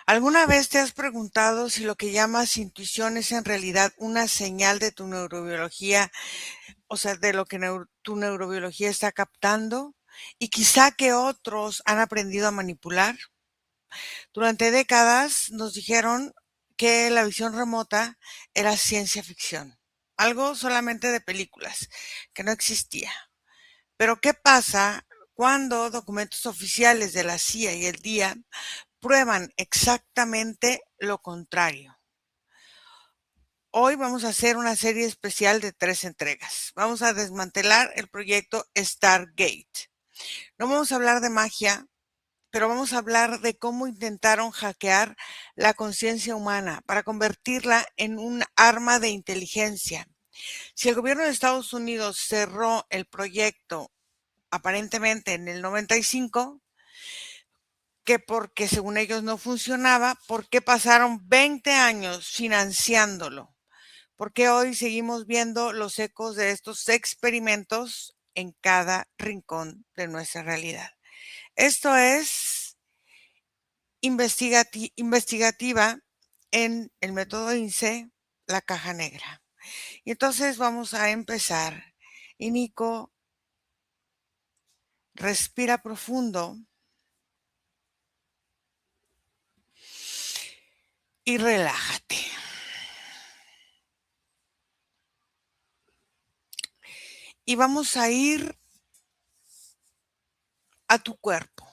¿Alguna vez te has preguntado si lo que llamas intuición es en realidad una señal de tu neurobiología, o sea, de lo que tu neurobiología está captando y quizá que otros han aprendido a manipular? Durante décadas nos dijeron que la visión remota era ciencia ficción, algo solamente de películas, que no existía. Pero ¿qué pasa cuando documentos oficiales de la CIA y el DIA prueban exactamente lo contrario? Hoy vamos a hacer una serie especial de 3 entregas. Vamos a desmantelar el proyecto Stargate. No vamos a hablar de magia, pero vamos a hablar de cómo intentaron hackear la conciencia humana para convertirla en un arma de inteligencia. Si el gobierno de Estados Unidos cerró el proyecto aparentemente en el 95, que porque según ellos no funcionaba, ¿por qué pasaron 20 años financiándolo? ¿Por qué hoy seguimos viendo los ecos de estos experimentos en cada rincón de nuestra realidad? Esto es investigativa en el método INSEE, la caja negra. Y entonces vamos a empezar. Y Nico, respira profundo y relájate. Y vamos a ir a tu cuerpo.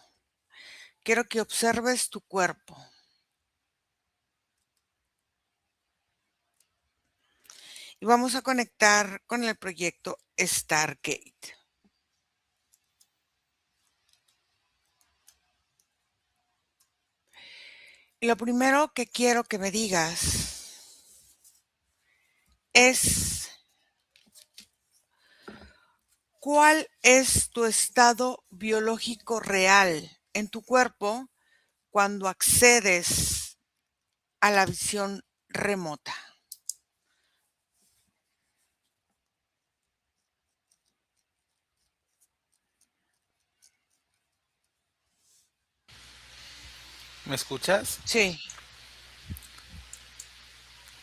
Quiero que observes tu cuerpo. Y vamos a conectar con el proyecto Stargate. Y lo primero que quiero que me digas es cuál es tu estado biológico real en tu cuerpo cuando accedes a la visión remota. ¿Me escuchas? Sí.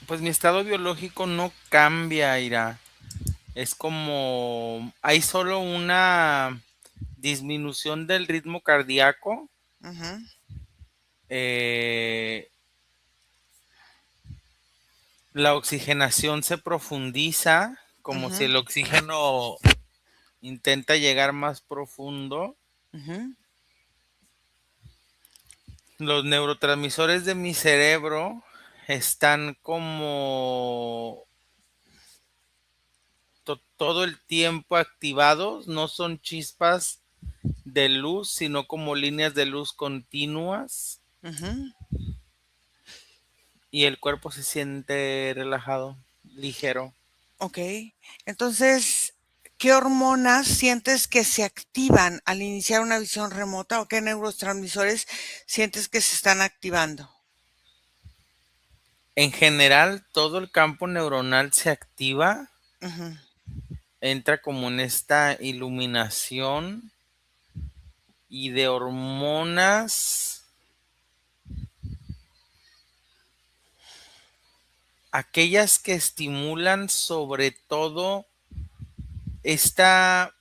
Pues mi estado biológico no cambia, Ira. Es como hay solo una disminución del ritmo cardíaco. Ujú, eh, la oxigenación se profundiza, como si ujú, el oxígeno intenta llegar más profundo. ujú. Los neurotransmisores de mi cerebro están como todo el tiempo activados, no son chispas de luz, sino como líneas de luz continuas, Ujú. y el cuerpo se siente relajado, ligero. Ok. Entonces, ¿qué hormonas sientes que se activan al iniciar una visión remota o qué neurotransmisores sientes que se están activando? En general, todo el campo neuronal se activa, Ujú. entra como en esta iluminación y de hormonas, aquellas que estimulan sobre todo esta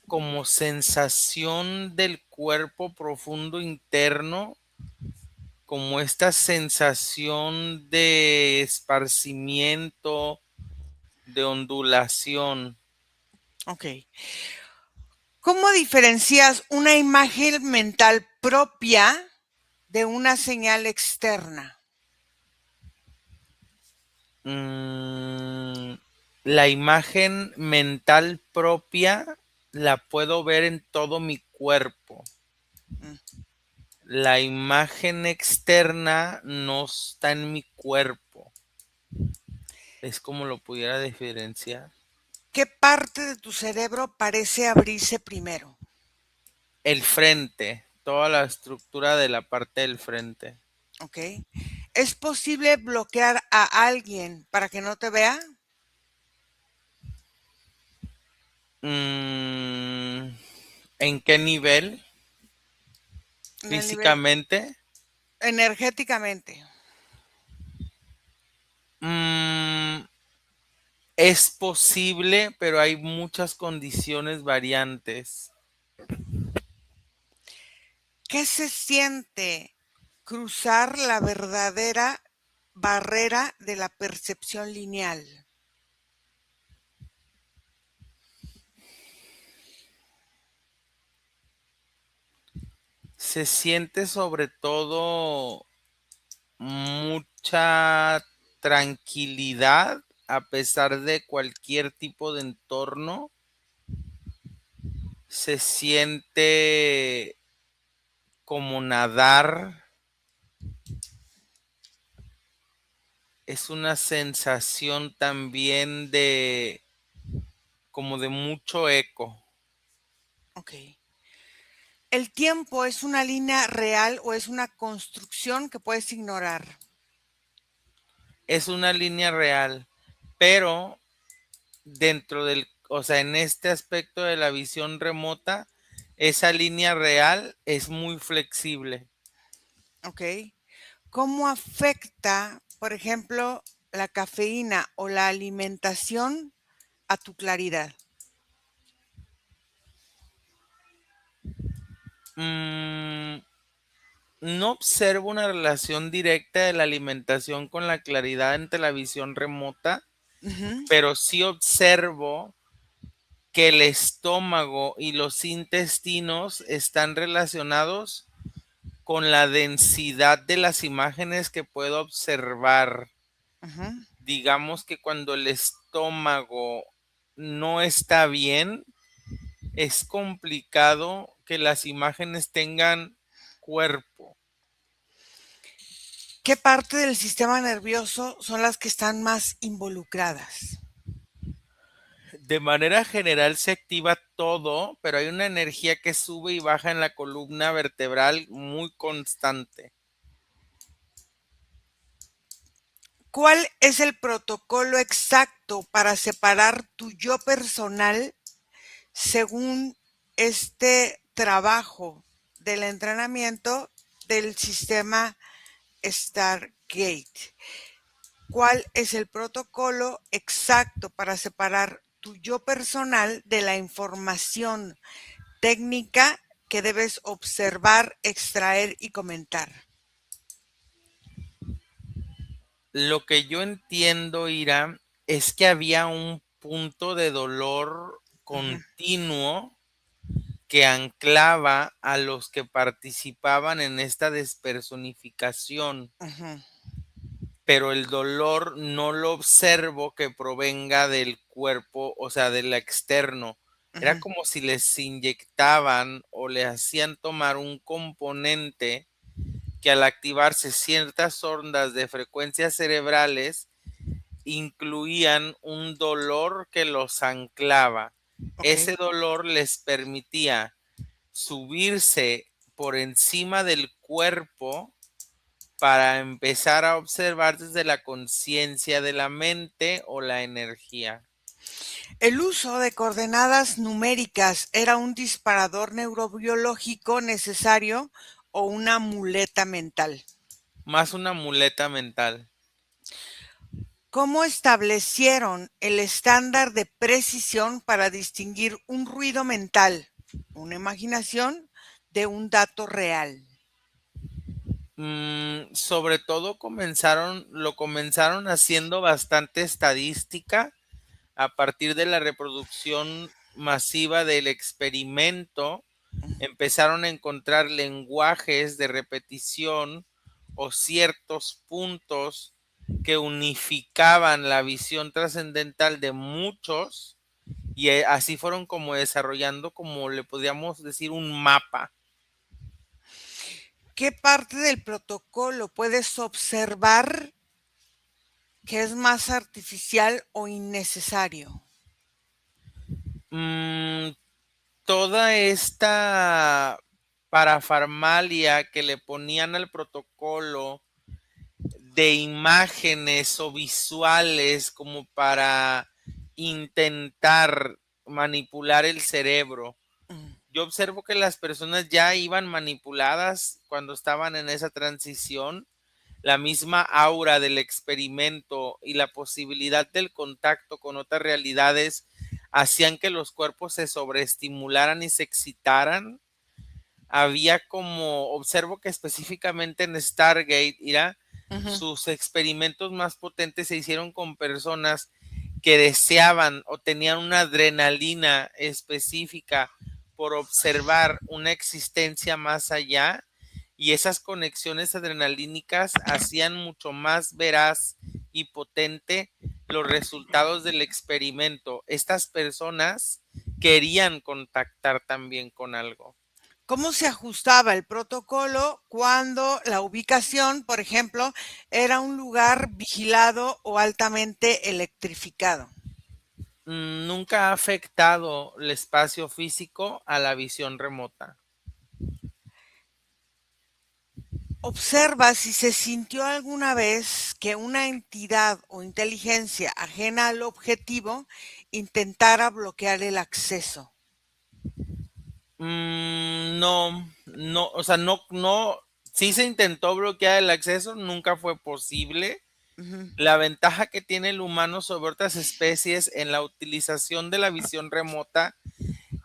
como sensación del cuerpo profundo interno, como esta sensación de esparcimiento, de ondulación. Ok. ¿Cómo diferencias una imagen mental propia de una señal externa? Mm, la imagen mental propia la puedo ver en todo mi cuerpo. Mm. La imagen externa no está en mi cuerpo. Es como lo pudiera diferenciar. ¿Qué parte de tu cerebro parece abrirse primero? El frente, toda la estructura de la parte del frente. ¿Ok? ¿Es posible bloquear a alguien para que no te vea? Mm, ¿En qué nivel? En el nivel, Físicamente. Energéticamente. Mm, es posible, pero hay muchas condiciones variantes. ¿Qué se siente cruzar la verdadera barrera de la percepción lineal? Se siente sobre todo mucha tranquilidad a pesar de cualquier tipo de entorno. Se siente como nadar. Es una sensación también de como de mucho eco. Ok. ¿El tiempo es una línea real o es una construcción que puedes ignorar? Es una línea real, pero dentro del, o sea, en este aspecto de la visión remota, esa línea real es muy flexible. Ok. ¿Cómo afecta, por ejemplo, la cafeína o la alimentación a tu claridad? Mm, no observo una relación directa de la alimentación con la claridad entre la visión remota, Ujú, pero sí observo que el estómago y los intestinos están relacionados con la densidad de las imágenes que puedo observar. ujú. Digamos que cuando el estómago no está bien, es complicado que las imágenes tengan cuerpo. ¿Qué parte del sistema nervioso son las que están más involucradas? De manera general se activa todo, pero hay una energía que sube y baja en la columna vertebral muy constante. ¿Cuál es el protocolo exacto para separar tu yo personal según este trabajo del entrenamiento del sistema Stargate? ¿Cuál es el protocolo exacto para separar tu yo personal de la información técnica que debes observar, extraer y comentar? Lo que yo entiendo, Ira, es que había un punto de dolor Ujú, continuo que anclaba a los que participaban en esta despersonificación, ujú, pero el dolor no lo observo que provenga del cuerpo, o sea, del externo. Era ujú. como si les inyectaban o le hacían tomar un componente que al activarse ciertas ondas de frecuencias cerebrales incluían un dolor que los anclaba. Ok. Ese dolor les permitía subirse por encima del cuerpo para empezar a observar desde la conciencia de la mente o la energía. El uso de coordenadas numéricas era un disparador neurobiológico necesario o una muleta mental. Más una muleta mental. ¿Cómo establecieron el estándar de precisión para distinguir un ruido mental, una imaginación, de un dato real? Sobre todo lo comenzaron haciendo bastante estadística a partir de la reproducción masiva del experimento. Empezaron a encontrar lenguajes de repetición o ciertos puntos que unificaban la visión trascendental de muchos y así fueron como desarrollando, como le podríamos decir, un mapa. ¿Qué parte del protocolo puedes observar que es más artificial o innecesario? Mm, toda esta parafernalia que le ponían al protocolo de imágenes o visuales como para intentar manipular el cerebro. yo observo que las personas ya iban manipuladas cuando estaban en esa transición. La misma aura del experimento y la posibilidad del contacto con otras realidades hacían que los cuerpos se sobreestimularan y se excitaran. Había como, observo que específicamente en Stargate, Ujú. sus experimentos más potentes se hicieron con personas que deseaban o tenían una adrenalina específica por observar una existencia más allá, y esas conexiones adrenalínicas hacían mucho más veraz y potente los resultados del experimento. Estas personas querían contactar también con algo. ¿Cómo se ajustaba el protocolo cuando la ubicación, por ejemplo, era un lugar vigilado o altamente electrificado? Nunca ha afectado el espacio físico a la visión remota. Observa si se sintió alguna vez que una entidad o inteligencia ajena al objetivo intentara bloquear el acceso. No, no, o sea, no, sí se intentó bloquear el acceso, nunca fue posible. Ujú. La ventaja que tiene el humano sobre otras especies en la utilización de la visión remota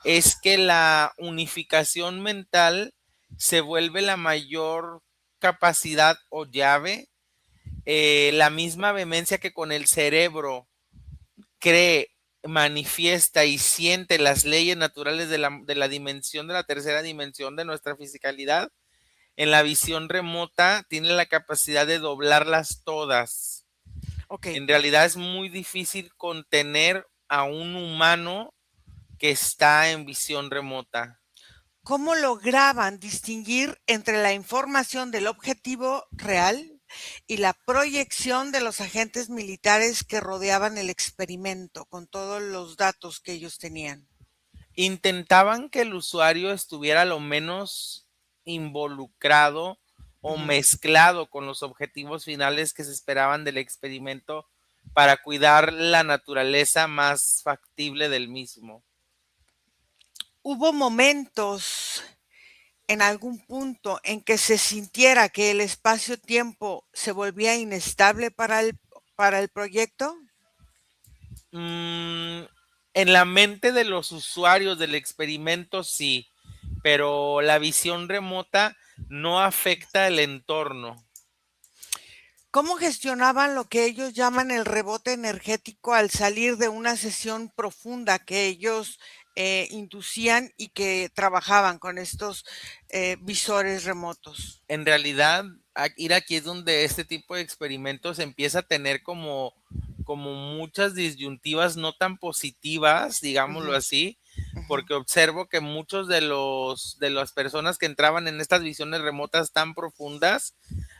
es que la unificación mental se vuelve la mayor capacidad o llave. La misma vehemencia que con el cerebro cree, manifiesta y siente las leyes naturales de la dimensión, de la tercera dimensión de nuestra fisicalidad, en la visión remota tiene la capacidad de doblarlas todas. Ok. En realidad es muy difícil contener a un humano que está en visión remota. ¿Cómo lograban distinguir entre la información del objetivo real y la proyección de los agentes militares que rodeaban el experimento con todos los datos que ellos tenían? Intentaban que el usuario estuviera lo menos involucrado o Ujú. mezclado con los objetivos finales que se esperaban del experimento para cuidar la naturaleza más factible del mismo. Hubo momentos en algún punto en que se sintiera que el espacio-tiempo se volvía inestable para el proyecto. Mm, en la mente de los usuarios del experimento sí, pero la visión remota no afecta el entorno. ¿Cómo gestionaban lo que ellos llaman el rebote energético al salir de una sesión profunda que ellos inducían y que trabajaban con estos visores remotos? En realidad, ir aquí es donde este tipo de experimentos empieza a tener como muchas disyuntivas no tan positivas, digámoslo Ujú, así, ujú. porque observo que muchos de las personas que entraban en estas visiones remotas tan profundas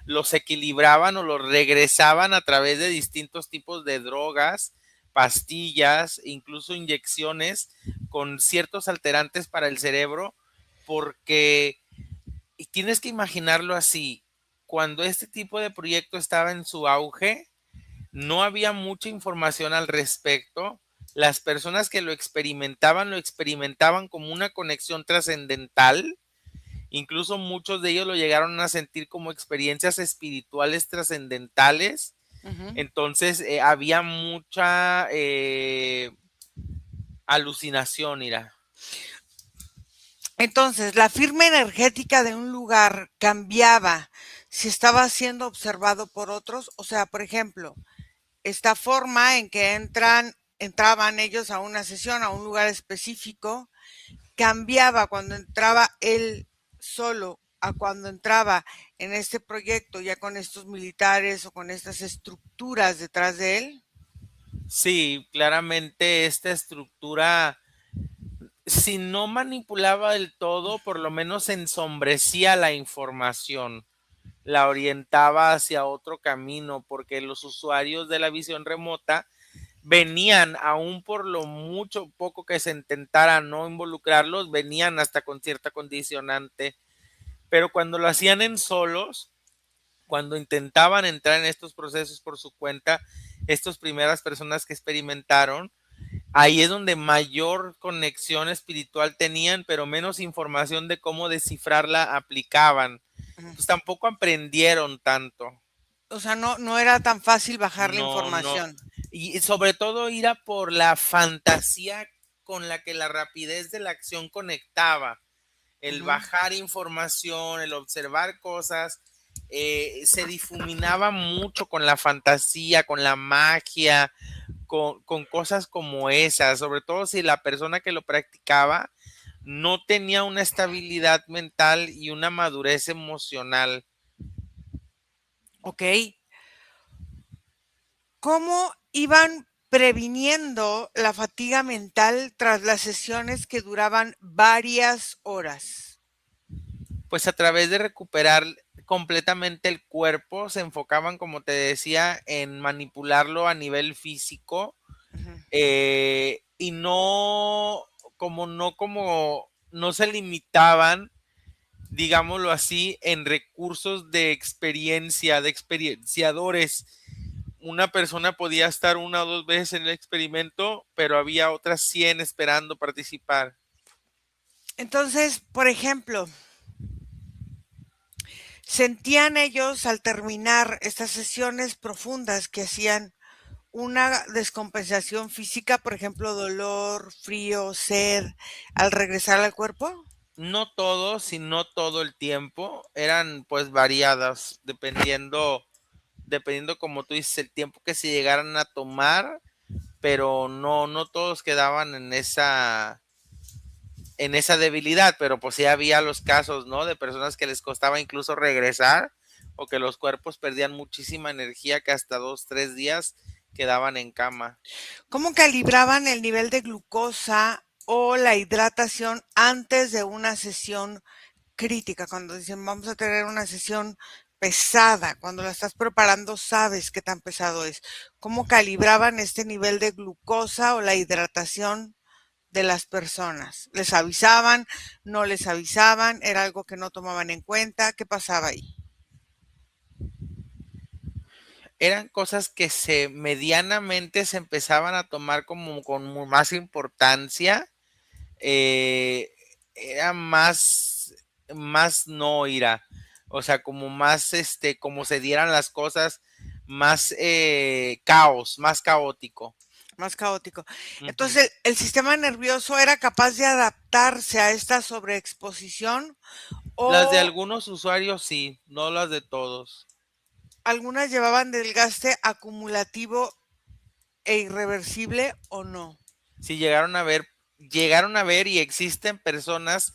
los equilibraban o los regresaban a través de distintos tipos de drogas, pastillas, incluso inyecciones con ciertos alterantes para el cerebro, porque y tienes que imaginarlo así, cuando este tipo de proyecto estaba en su auge, no había mucha información al respecto. Las personas que lo experimentaban como una conexión trascendental. Incluso muchos de ellos lo llegaron a sentir como experiencias espirituales trascendentales. Ujú. Entonces había mucha alucinación, Ira. Entonces, la firma energética de un lugar cambiaba si estaba siendo observado por otros. O sea, por ejemplo, esta forma en que entraban ellos a una sesión, a un lugar específico, cambiaba cuando entraba él solo a cuando entraba en este proyecto ya con estos militares o con estas estructuras detrás de él. Sí, claramente esta estructura, si no manipulaba del todo, por lo menos ensombrecía la información, la orientaba hacia otro camino, porque los usuarios de la visión remota venían, aún por lo mucho poco que se intentara no involucrarlos, venían hasta con cierta condicionante, pero cuando lo hacían en solos, cuando intentaban entrar en estos procesos por su cuenta, estas primeras personas que experimentaron, ahí es donde mayor conexión espiritual tenían, pero menos información de cómo descifrarla aplicaban. Ujú. Pues tampoco aprendieron tanto. O sea, no era tan fácil bajar la No, no. información. Y sobre todo ir a por la fantasía con la que la rapidez de la acción conectaba. El Ujú. bajar información, el observar cosas, se difuminaba mucho con la fantasía, con la magia, con cosas como esas, sobre todo si la persona que lo practicaba no tenía una estabilidad mental y una madurez emocional. ¿Ok? ¿Cómo iban previniendo la fatiga mental tras las sesiones que duraban varias horas? Pues a través de recuperar completamente el cuerpo, se enfocaban, como te decía, en manipularlo a nivel físico, Ujú. y no se limitaban, digámoslo así, en recursos de experiencia, de experienciadores. Una persona podía estar una o dos veces en el experimento, pero había otras 100 esperando participar. Entonces, por ejemplo, sentían ellos al terminar estas sesiones profundas que hacían una descompensación física, por ejemplo, dolor, frío, sed, al regresar al cuerpo. No todo, sino todo el tiempo, eran pues variadas, dependiendo como tú dices, el tiempo que se llegaran a tomar, pero no todos quedaban en esa debilidad, pero pues sí había los casos, ¿no? De personas que les costaba incluso regresar o que los cuerpos perdían muchísima energía que hasta 2, 3 días quedaban en cama. ¿Cómo calibraban el nivel de glucosa o la hidratación antes de una sesión crítica? Cuando dicen vamos a tener una sesión pesada, cuando la estás preparando sabes qué tan pesado es. ¿Cómo calibraban este nivel de glucosa o la hidratación de las personas? ¿Les avisaban? ¿No les avisaban? ¿Era algo que no tomaban en cuenta? ¿Qué pasaba ahí? Eran cosas que se medianamente se empezaban a tomar como con más importancia, eh, era más no ira, o sea, como más, como se dieran las cosas, más caos, más caótico. Más caótico. Ujú. Entonces, el sistema nervioso era capaz de adaptarse a esta sobreexposición Las de o algunos usuarios sí, no las de todos. algunas llevaban desgaste acumulativo e irreversible o no. Sí llegaron a ver y existen personas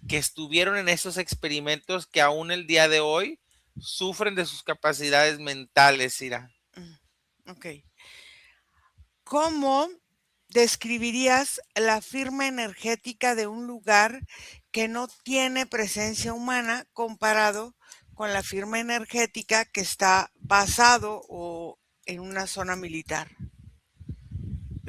que estuvieron en esos experimentos que aún el día de hoy sufren de sus capacidades mentales, Ira. Mm, ok. ¿Cómo describirías la firma energética de un lugar que no tiene presencia humana comparado con la firma energética que está basado o en una zona militar?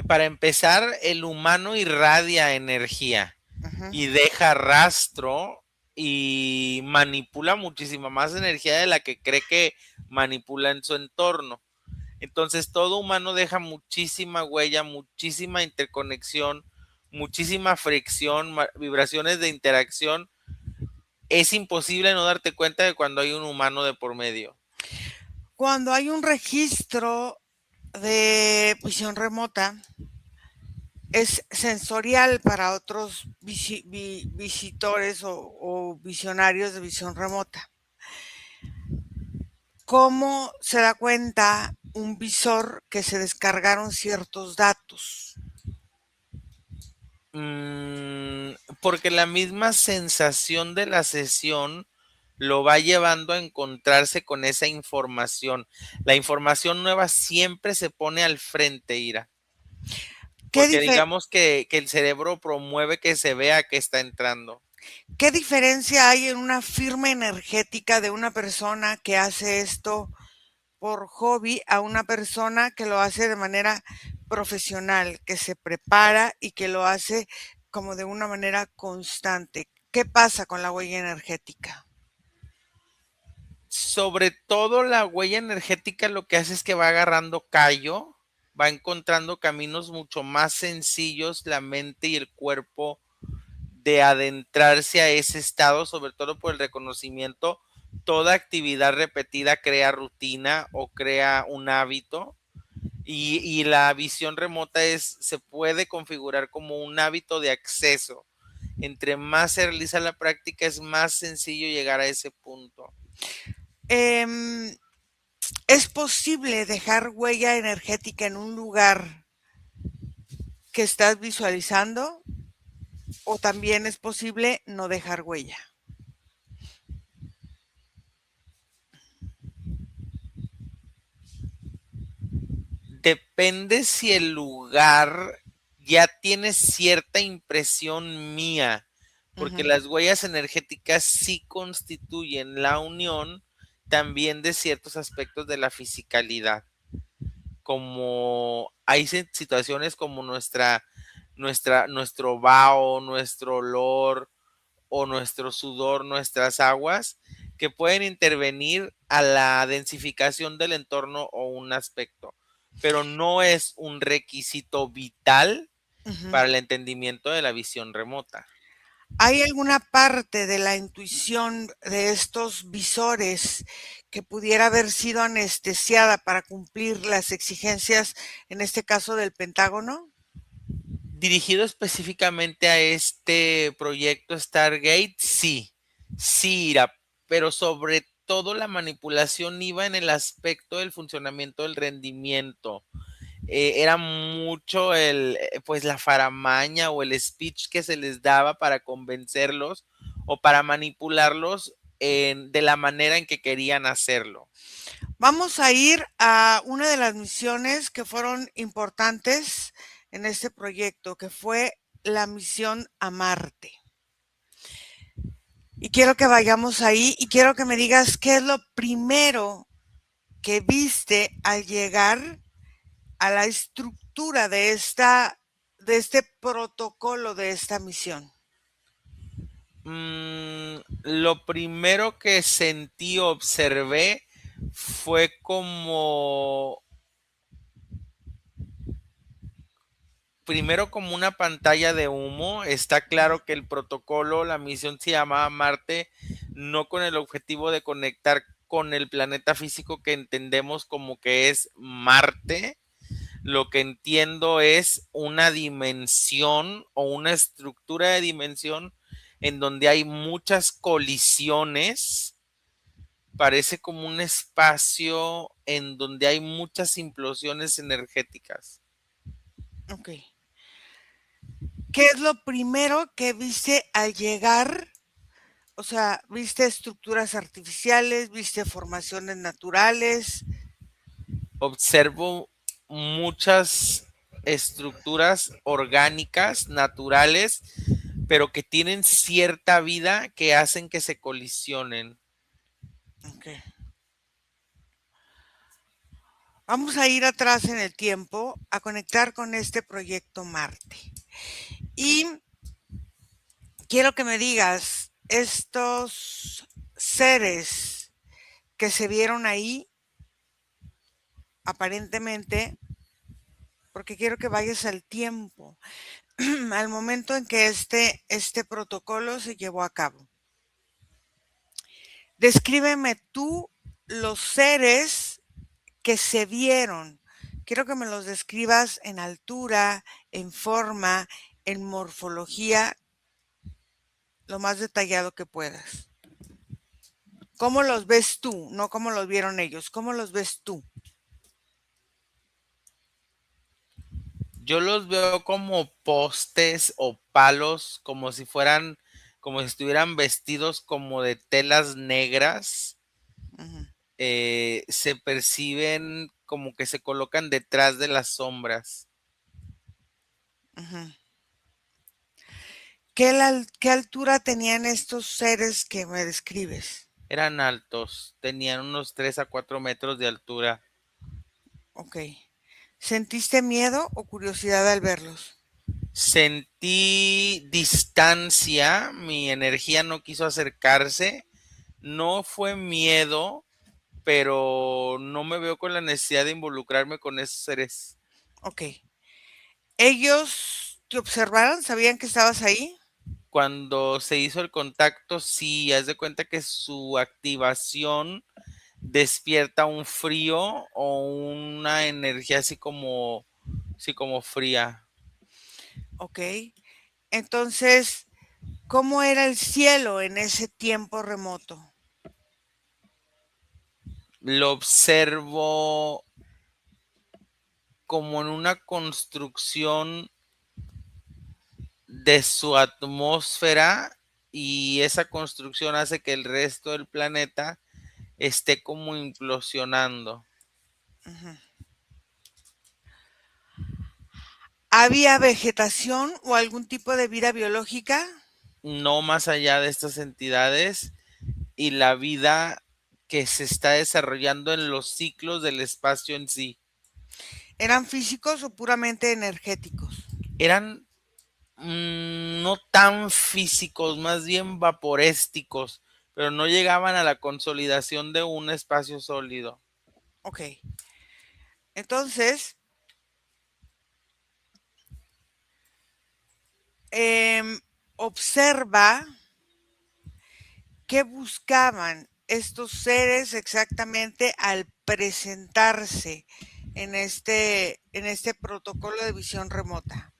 Para empezar, el humano irradia energía Ujú. y deja rastro y manipula muchísima más energía de la que cree que manipula en su entorno. Entonces, todo humano deja muchísima huella, muchísima interconexión, muchísima fricción, vibraciones de interacción. Es imposible no darte cuenta de cuando hay un humano de por medio. Cuando hay un registro de visión remota, es sensorial para otros visitores o visionarios de visión remota. ¿Cómo se da cuenta un visor que se descargaron ciertos datos? Porque la misma sensación de la sesión lo va llevando a encontrarse con esa información. La información nueva siempre se pone al frente, Ira, ¿Qué, porque dife- digamos que el cerebro promueve que se vea que está entrando. ¿Qué diferencia hay en una firma energética de una persona que hace esto por hobby a una persona que lo hace de manera profesional, que se prepara y que lo hace como de una manera constante? ¿Qué pasa con la huella energética? Sobre todo la huella energética lo que hace es que va agarrando callo va encontrando caminos mucho más sencillos, la mente y el cuerpo, de adentrarse a ese estado, sobre todo por el reconocimiento. Toda actividad repetida crea rutina o crea un hábito, y la visión remota se puede configurar como un hábito de acceso. Entre más se realiza la práctica, es más sencillo llegar a ese punto. ¿Es posible dejar huella energética en un lugar que estás visualizando? ¿O también es posible no dejar huella? Depende si el lugar ya tiene cierta impresión mía, porque Ujú. las huellas energéticas sí constituyen la unión también de ciertos aspectos de la fisicalidad, como hay situaciones como nuestro vaho, nuestro olor o nuestro sudor, nuestras aguas, que pueden intervenir a la densificación del entorno o un aspecto, pero no es un requisito vital Ujú. para el entendimiento de la visión remota. ¿Hay alguna parte de la intuición de estos visores que pudiera haber sido anestesiada para cumplir las exigencias, en este caso del Pentágono? Dirigido específicamente a este proyecto Stargate, sí, sí, Ira, pero sobre todo la manipulación iba en el aspecto del funcionamiento del rendimiento. Era mucho pues la faramaña o el speech que se les daba para convencerlos o para manipularlos de la manera en que querían hacerlo. Vamos a ir a una de las misiones que fueron importantes en este proyecto, que fue la misión a Marte. Y quiero que vayamos ahí y quiero que me digas qué es lo primero que viste al llegar a la estructura de este protocolo de esta misión. Lo primero que sentí, observé, fue como, primero como una pantalla de humo. Está claro que el protocolo, la misión se llamaba Marte, no con el objetivo de conectar con el planeta físico que entendemos como que es Marte. Lo que entiendo es una dimensión o una estructura de dimensión en donde hay muchas colisiones. Parece como un espacio en donde hay muchas implosiones energéticas. Ok. ¿Qué es lo primero que viste al llegar? O sea, ¿viste estructuras artificiales? ¿Viste formaciones naturales? Observo muchas estructuras orgánicas, naturales, pero que tienen cierta vida que hacen que se colisionen. Ok. Vamos a ir atrás en el tiempo a conectar con este proyecto Marte. Y quiero que me digas, estos seres que se vieron ahí, aparentemente, porque quiero que vayas al tiempo, al momento en que este protocolo se llevó a cabo. Descríbeme tú los seres que se vieron. Quiero que me los describas en altura, en forma, en morfología, lo más detallado que puedas. ¿Cómo los ves tú? No cómo los vieron ellos. ¿Cómo los ves tú? Yo los veo como postes o palos, como si estuvieran vestidos como de telas negras. Ujú, Se perciben como que se colocan detrás de las sombras. ujú. ¿Qué altura tenían estos seres que me describes? Eran altos, tenían unos 3 a 4 metros de altura. Ok. ¿Sentiste miedo o curiosidad al verlos? Sentí distancia, mi energía no quiso acercarse. No fue miedo, pero no me veo con la necesidad de involucrarme con esos seres. Ok. ¿Ellos te observaron? ¿Sabían que estabas ahí? Cuando se hizo el contacto, sí, haz de cuenta que su activación despierta un frío o una energía así como fría. Ok. Entonces, ¿cómo era el cielo en ese tiempo remoto? Lo observo como en una construcción de su atmósfera y esa construcción hace que el resto del planeta esté como implosionando. Ujú. ¿Había vegetación o algún tipo de vida biológica? No más allá de estas entidades y la vida que se está desarrollando en los ciclos del espacio en sí. ¿Eran físicos o puramente energéticos? Eran no tan físicos, más bien vaporésticos, pero no llegaban a la consolidación de un espacio sólido. Ok. Entonces, observa qué buscaban estos seres exactamente al presentarse en este protocolo de visión remota.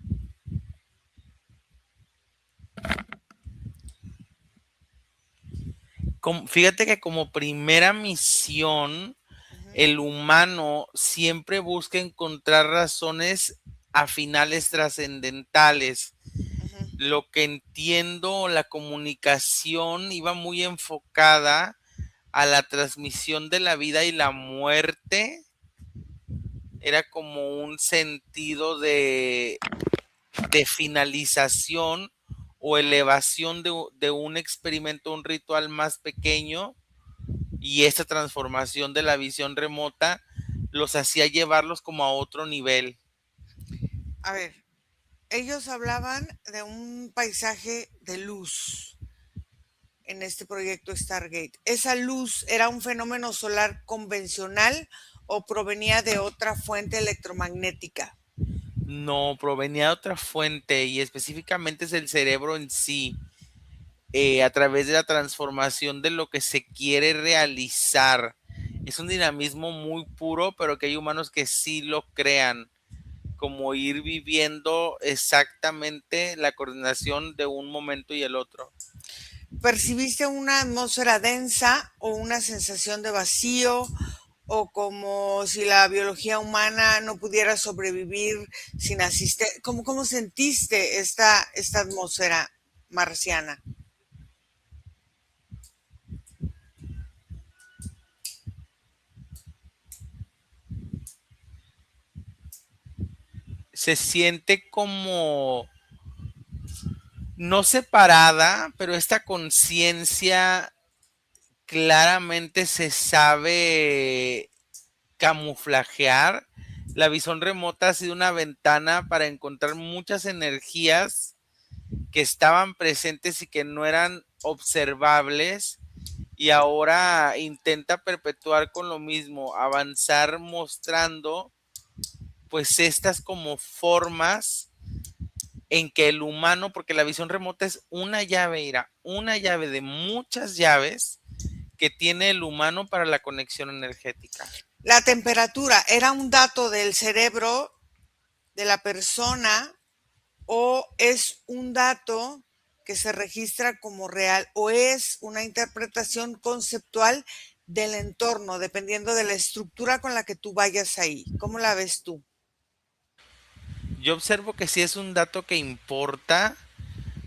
Fíjate que como primera misión, Ujú, el humano siempre busca encontrar razones a finales trascendentales. ujú. Lo que entiendo, la comunicación iba muy enfocada a la transmisión de la vida y la muerte. Era como un sentido de finalización o elevación de un experimento, un ritual más pequeño, y esta transformación de la visión remota los hacía llevarlos como a otro nivel. A ver, ellos hablaban de un paisaje de luz en este proyecto Stargate. ¿Esa luz era un fenómeno solar convencional o provenía de otra fuente electromagnética? No, provenía de otra fuente y específicamente es el cerebro en sí, a través de la transformación de lo que se quiere realizar. Es un dinamismo muy puro, pero que hay humanos que sí lo crean, como ir viviendo exactamente la coordinación de un momento y el otro. ¿Percibiste una atmósfera densa o una sensación de vacío o como si la biología humana no pudiera sobrevivir sin asistencia? ¿Cómo sentiste esta atmósfera marciana? Se siente como no separada, pero esta conciencia claramente se sabe camuflajear. La visión remota ha sido una ventana para encontrar muchas energías que estaban presentes y que no eran observables, y ahora intenta perpetuar con lo mismo, avanzar mostrando pues estas como formas en que el humano, porque la visión remota es una llave, Ira, una llave de muchas llaves que tiene el humano para la conexión energética. La temperatura era un dato del cerebro de la persona o es un dato que se registra como real o es una interpretación conceptual del entorno, dependiendo de la estructura con la que tú vayas ahí. ¿Cómo la ves tú? Yo observo que sí es un dato que importa,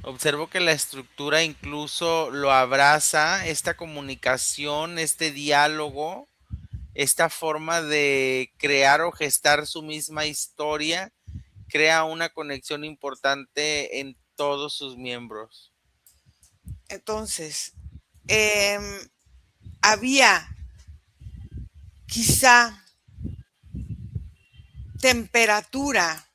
observo que la estructura incluso lo abraza, esta comunicación, este diálogo, esta forma de crear o gestar su misma historia, crea una conexión importante en todos sus miembros. Entonces, eh, había quizá temperatura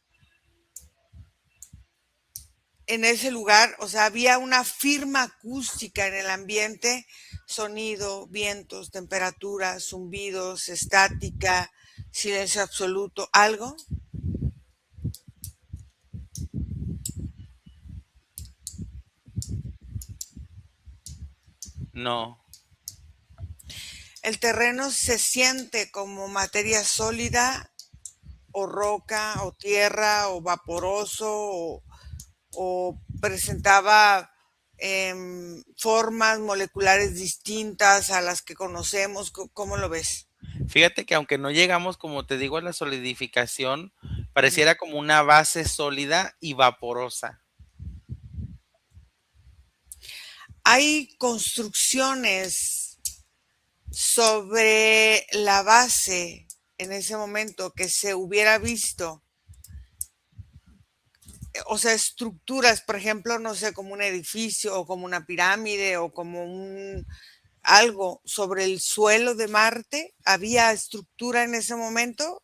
en ese lugar, o sea, había una firma acústica en el ambiente, sonido, vientos, temperatura, zumbidos, estática, silencio absoluto, algo. No. El terreno se siente como materia sólida o roca o tierra o vaporoso o presentaba formas moleculares distintas a las que conocemos. ¿Cómo lo ves? Fíjate que aunque no llegamos, como te digo, a la solidificación, Ujú. pareciera como una base sólida y vaporosa. Hay construcciones sobre la base en ese momento que se hubiera visto, o sea, estructuras, por ejemplo, no sé, como un edificio o como una pirámide o como un algo sobre el suelo de Marte, ¿había estructura en ese momento?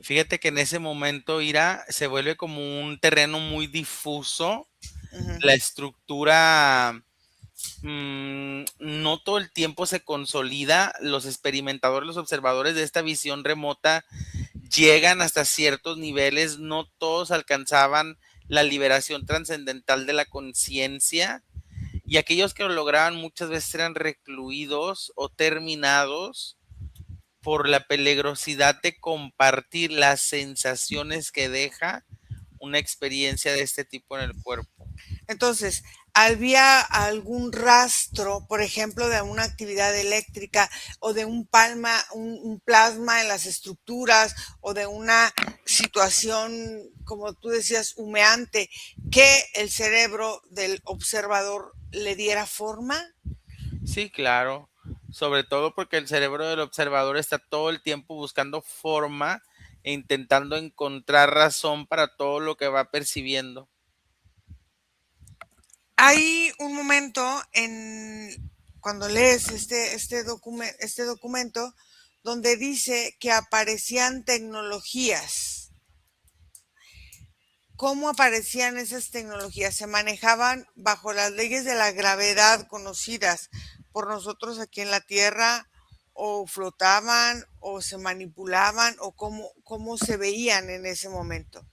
Fíjate que en ese momento, Ira, se vuelve como un terreno muy difuso. Ujú. La estructura no todo el tiempo se consolida. Los experimentadores, los observadores de esta visión remota llegan hasta ciertos niveles. No todos alcanzaban la liberación trascendental de la conciencia. Y aquellos que lo lograban muchas veces eran recluidos o terminados por la peligrosidad de compartir las sensaciones que deja una experiencia de este tipo en el cuerpo. Entonces, ¿había algún rastro, por ejemplo, de una actividad eléctrica o de un plasma en las estructuras o de una situación, como tú decías, humeante, que el cerebro del observador le diera forma? Sí, claro. Sobre todo porque el cerebro del observador está todo el tiempo buscando forma e intentando encontrar razón para todo lo que va percibiendo. Hay un momento cuando lees este documento donde dice que aparecían tecnologías. ¿Cómo aparecían esas tecnologías? ¿Se manejaban bajo las leyes de la gravedad conocidas por nosotros aquí en la Tierra o flotaban o se manipulaban o cómo se veían en ese momento?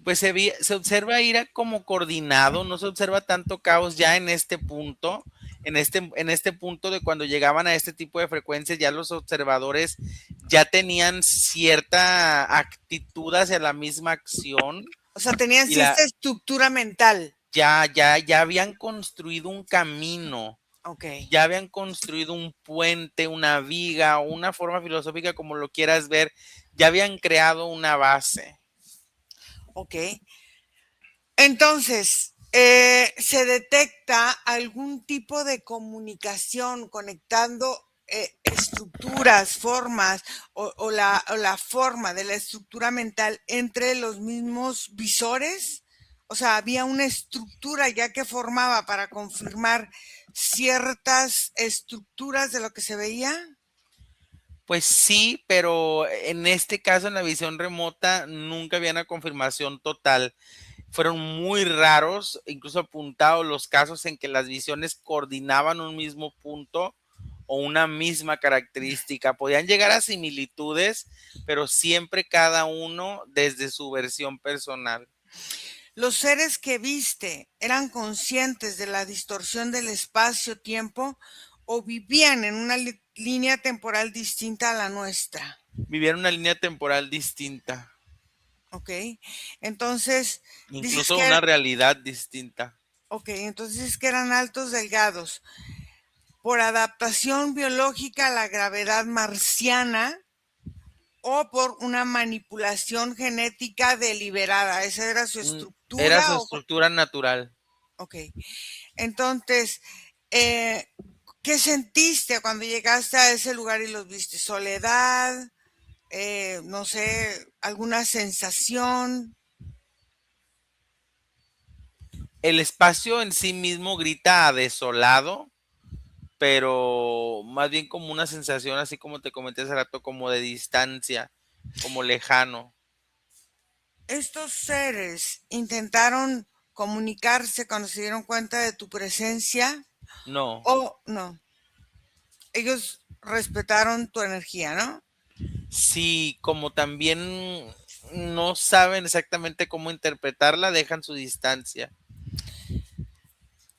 Pues se observa ir como coordinado, no se observa tanto caos ya en este punto, en este punto de cuando llegaban a este tipo de frecuencias, ya los observadores ya tenían cierta actitud hacia la misma acción O sea, tenían y cierta estructura mental. ya habían construido un camino, Ok, ya habían construido un puente, una viga, una forma filosófica como lo quieras ver, ya habían creado una base. ok. Entonces, se detecta algún tipo de comunicación conectando estructuras, formas o la forma de la estructura mental entre los mismos visores. O sea, había una estructura ya que formaba para confirmar ciertas estructuras de lo que se veía. Pues sí, pero en este caso, en la visión remota, nunca había una confirmación total. Fueron muy raros, incluso apuntados los casos en que las visiones coordinaban un mismo punto o una misma característica. Podían llegar a similitudes, pero siempre cada uno desde su versión personal. Los seres que viste eran conscientes de la distorsión del espacio-tiempo o vivían en una línea temporal distinta a la nuestra. Vivían una línea temporal distinta, ¿Ok? Entonces, dices incluso que, una realidad distinta. entonces que eran altos delgados. Por adaptación biológica a la gravedad marciana o por una manipulación genética deliberada. ¿Esa era su Era estructura? su estructura natural. Ok. Entonces, eh, ¿qué sentiste cuando llegaste a ese lugar y los viste? ¿Soledad? No sé, alguna sensación. El espacio en sí mismo grita a desolado, pero más bien como una sensación, así como te comenté hace rato, como de distancia, como lejano. Estos seres intentaron comunicarse cuando se dieron cuenta de tu presencia No, o no. Ellos respetaron tu energía, ¿no? sí, como también no saben exactamente cómo interpretarla, dejan su distancia.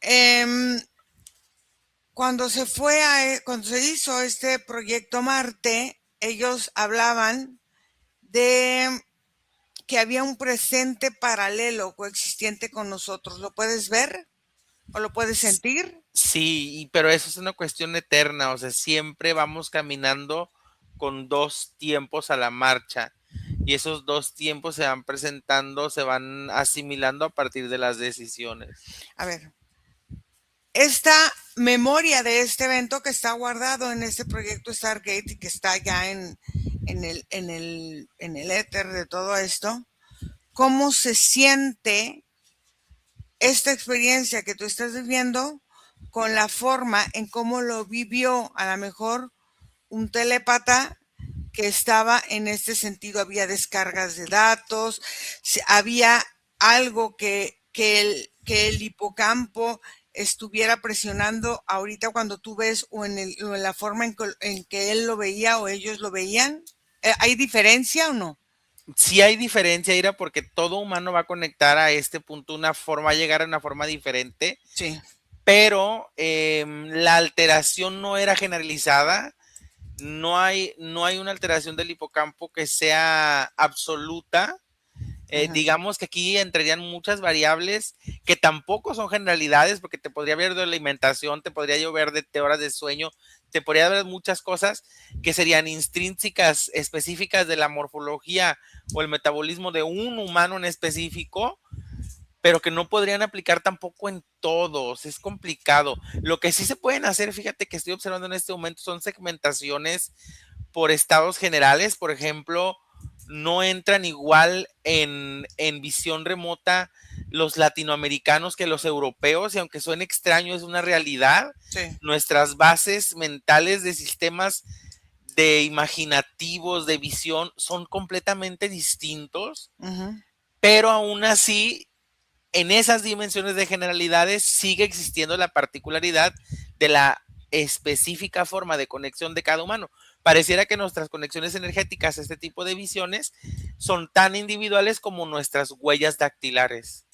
Em, cuando se hizo este proyecto Marte, ellos hablaban de que había un presente paralelo coexistiente con nosotros. ¿Lo puedes ver o lo puedes sentir? Sí, pero eso es una cuestión eterna, o sea, siempre vamos caminando con dos tiempos a la marcha y esos dos tiempos se van presentando, se van asimilando a partir de las decisiones. A ver, esta memoria de este evento que está guardado en este proyecto Stargate y que está ya en el éter de todo esto, ¿cómo se siente esta experiencia que tú estás viviendo con la forma en cómo lo vivió a lo mejor un telépata que estaba en este sentido? Había descargas de datos, había algo que el hipocampo estuviera presionando ahorita cuando tú ves o en la forma en que él lo veía o ellos lo veían. ¿Hay diferencia o no? Sí hay diferencia, Ira, porque todo humano va a conectar a este punto una forma, va a llegar a una forma diferente, Sí. pero la alteración no era generalizada. No hay una alteración del hipocampo que sea absoluta. Ajá. Digamos que aquí entrarían muchas variables que tampoco son generalidades, porque te podría haber de alimentación, te podría llover de horas de sueño, te podría haber muchas cosas que serían intrínsecas, específicas de la morfología o el metabolismo de un humano en específico, pero que no podrían aplicar tampoco en todos, es complicado. Lo que sí se pueden hacer, fíjate que estoy observando en este momento, son segmentaciones por estados generales, por ejemplo, no entran igual en visión remota los latinoamericanos que los europeos, y aunque suene extraño, es una realidad. Sí. Nuestras bases mentales de sistemas de imaginativos, de visión, son completamente distintos, Ujú. pero aún así en esas dimensiones de generalidades sigue existiendo la particularidad de la específica forma de conexión de cada humano. Pareciera que nuestras conexiones energéticas, este tipo de visiones, son tan individuales como nuestras huellas dactilares.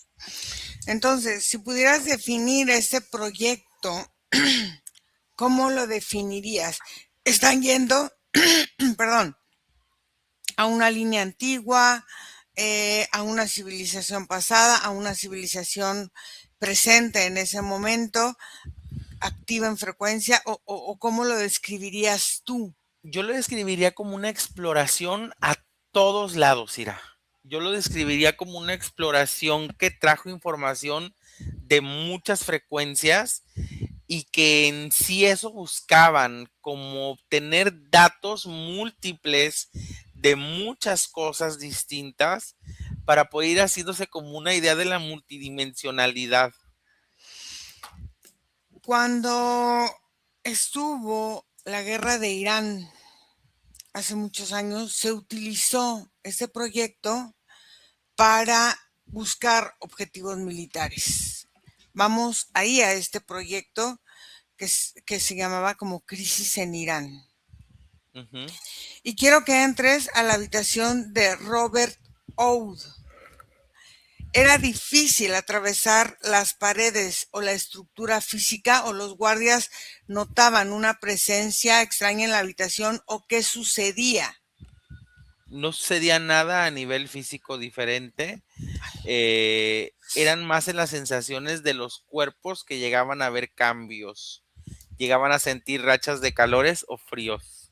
Entonces, si pudieras definir este proyecto, ¿cómo lo definirías? ¿Están yendo, perdón, a una línea antigua, a una civilización pasada, a una civilización presente en ese momento, activa en frecuencia, o cómo lo describirías tú? Yo lo describiría como una exploración a todos lados, Ira. Yo lo describiría como una exploración que trajo información de muchas frecuencias y que en sí eso buscaban, como obtener datos múltiples de muchas cosas distintas para poder ir haciéndose como una idea de la multidimensionalidad. Cuando estuvo la guerra de Irán hace muchos años, se utilizó este proyecto para buscar objetivos militares. Vamos ahí a este proyecto que se llamaba como Crisis en Irán. Ujú. Y quiero que entres a la habitación de Robert Oud. Era difícil atravesar las paredes o la estructura física, o los guardias notaban una presencia extraña en la habitación, o qué sucedía. No sucedía nada a nivel físico diferente. Eran más en las sensaciones de los cuerpos que llegaban a ver cambios, llegaban a sentir rachas de calores o fríos.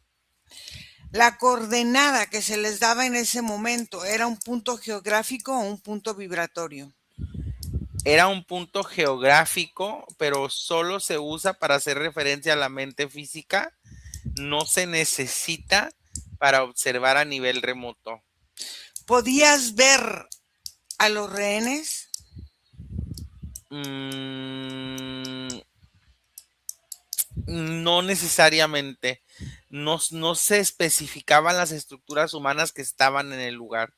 La coordenada que se les daba en ese momento era un punto geográfico o un punto vibratorio. Era un punto geográfico, pero solo se usa para hacer referencia a la mente física. No se necesita para observar a nivel remoto. ¿Podías ver a los rehenes? Mm, No necesariamente. No se especificaban las estructuras humanas que estaban en el lugar.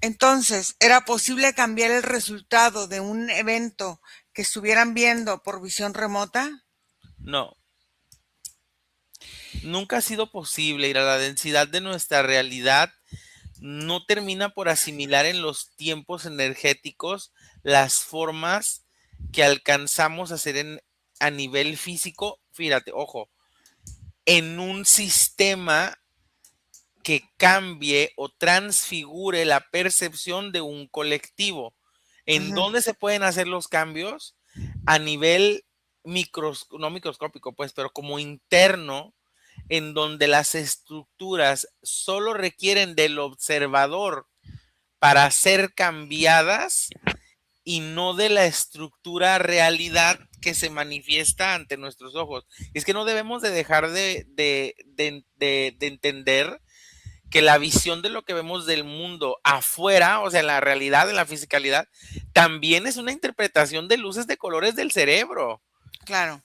Entonces, ¿era posible cambiar el resultado de un evento que estuvieran viendo por visión remota? No, nunca ha sido posible ir a la densidad de nuestra realidad. No termina por asimilar en los tiempos energéticos las formas que alcanzamos a hacer a nivel físico. Fíjate, ojo, en un sistema que cambie o transfigure la percepción de un colectivo. ¿En Ujú. dónde se pueden hacer los cambios? A nivel no microscópico, pues, pero como interno, en donde las estructuras solo requieren del observador para ser cambiadas y no de la estructura realidad que se manifiesta ante nuestros ojos. Es que no debemos de dejar de entender que la visión de lo que vemos del mundo afuera, o sea, la realidad, en la fisicalidad, también es una interpretación de luces de colores del cerebro. Claro.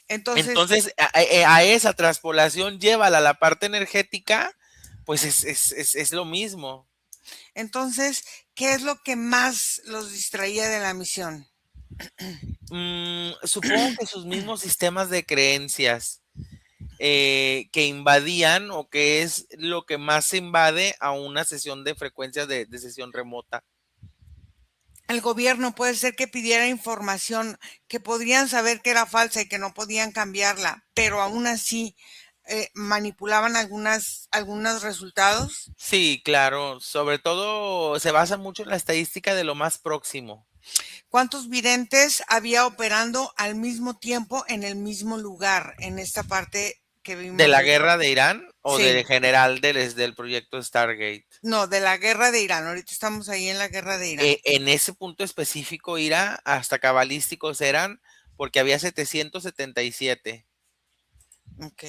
Entonces, Entonces, a esa traspolación llévala a la parte energética, pues es lo mismo. entonces, ¿qué es lo que más los distraía de la misión? Supongo que sus mismos sistemas de creencias que invadían o que es lo que más se invade a una sesión de frecuencia de sesión remota. El gobierno puede ser que pidiera información que podrían saber que era falsa y que no podían cambiarla, pero aún así manipulaban algunos resultados. Sí, claro, sobre todo se basa mucho en la estadística de lo más próximo. ¿Cuántos videntes había operando al mismo tiempo en el mismo lugar en esta parte que ¿De vimos la del... guerra de Irán o Sí, de general del proyecto Stargate? no, de la guerra de Irán. Ahorita estamos ahí en la guerra de Irán. En ese punto específico, Ira, hasta cabalísticos eran porque había 777. Ok.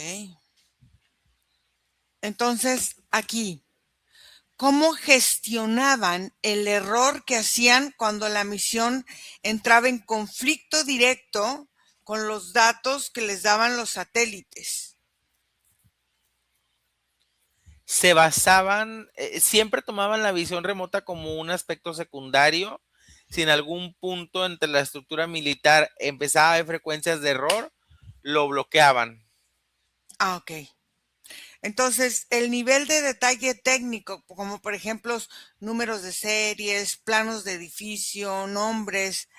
Entonces, aquí, ¿cómo gestionaban el error que hacían cuando la misión entraba en conflicto directo con los datos que les daban los satélites? Se basaban, siempre tomaban la visión remota como un aspecto secundario. Si en algún punto entre la estructura militar empezaba a haber frecuencias de error, lo bloqueaban. Ah, ok. Entonces, el nivel de detalle técnico, como por ejemplo números de series, planos de edificio, nombres,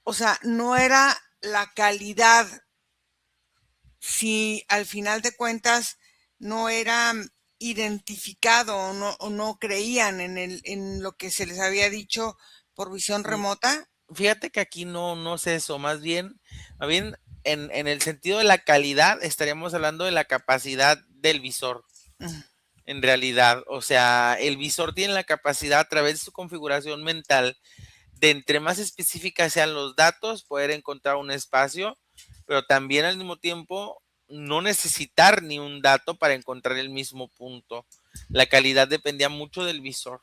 o sea, no era la calidad si al final de cuentas no era identificado o no creían en lo que se les había dicho por visión Mm, remota. Fíjate que aquí no es eso, más bien en el sentido de la calidad estaríamos hablando de la capacidad del visor. Mm. En realidad, o sea, el visor tiene la capacidad a través de su configuración mental de entre más específicas sean los datos, poder encontrar un espacio, pero también al mismo tiempo no necesitar ni un dato para encontrar el mismo punto. La calidad dependía mucho del visor.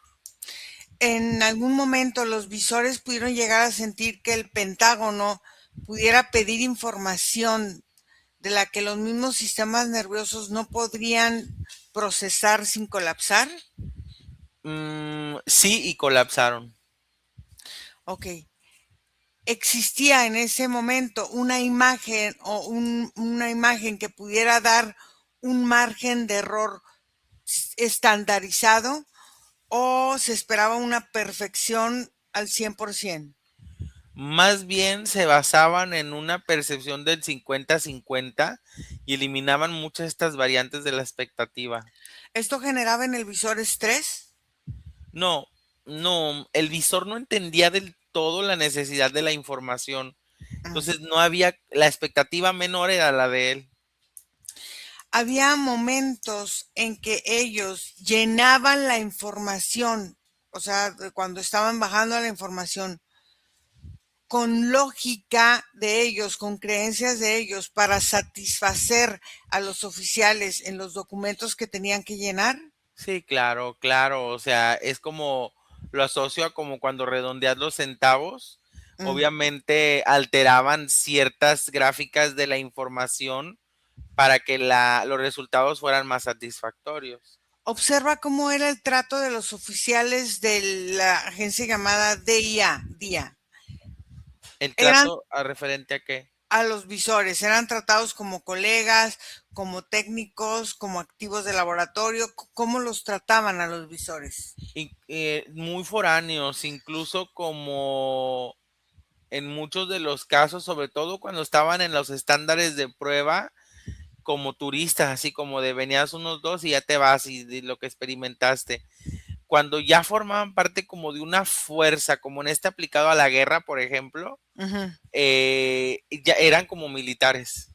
En algún momento los visores pudieron llegar a sentir que el Pentágono pudiera pedir información de la que los mismos sistemas nerviosos no podrían procesar sin colapsar. Sí, y colapsaron. Ok. ¿Existía en ese momento una imagen o una imagen que pudiera dar un margen de error estandarizado o se esperaba una perfección al 100%? Más bien se basaban en una percepción del 50-50 y eliminaban muchas de estas variantes de la expectativa. ¿Esto generaba en el visor estrés? No, no, el visor no entendía del todo la necesidad de la información. Mm. Entonces no había, la expectativa menor era la de él. Había momentos en que ellos llenaban la información, o sea, cuando estaban bajando la información, con lógica de ellos, con creencias de ellos, para satisfacer a los oficiales en los documentos que tenían que llenar. Sí, claro, claro. O sea, es como, lo asocio a como cuando redondeas los centavos. Mm. obviamente alteraban ciertas gráficas de la información para que los resultados fueran más satisfactorios. Observa cómo era el trato de los oficiales de la agencia llamada DIA. ¿El Eran trato a referente a qué? a los visores, eran tratados como colegas, como técnicos, como activos de laboratorio. ¿Cómo los trataban a los visores? Muy foráneos, incluso como en muchos de los casos, sobre todo cuando estaban en los estándares de prueba, como turistas, así como de venías unos 2 y ya te vas y de lo que experimentaste. Cuando ya formaban parte como de una fuerza, como en este aplicado a la guerra, por ejemplo, Ujú. ya eran como militares.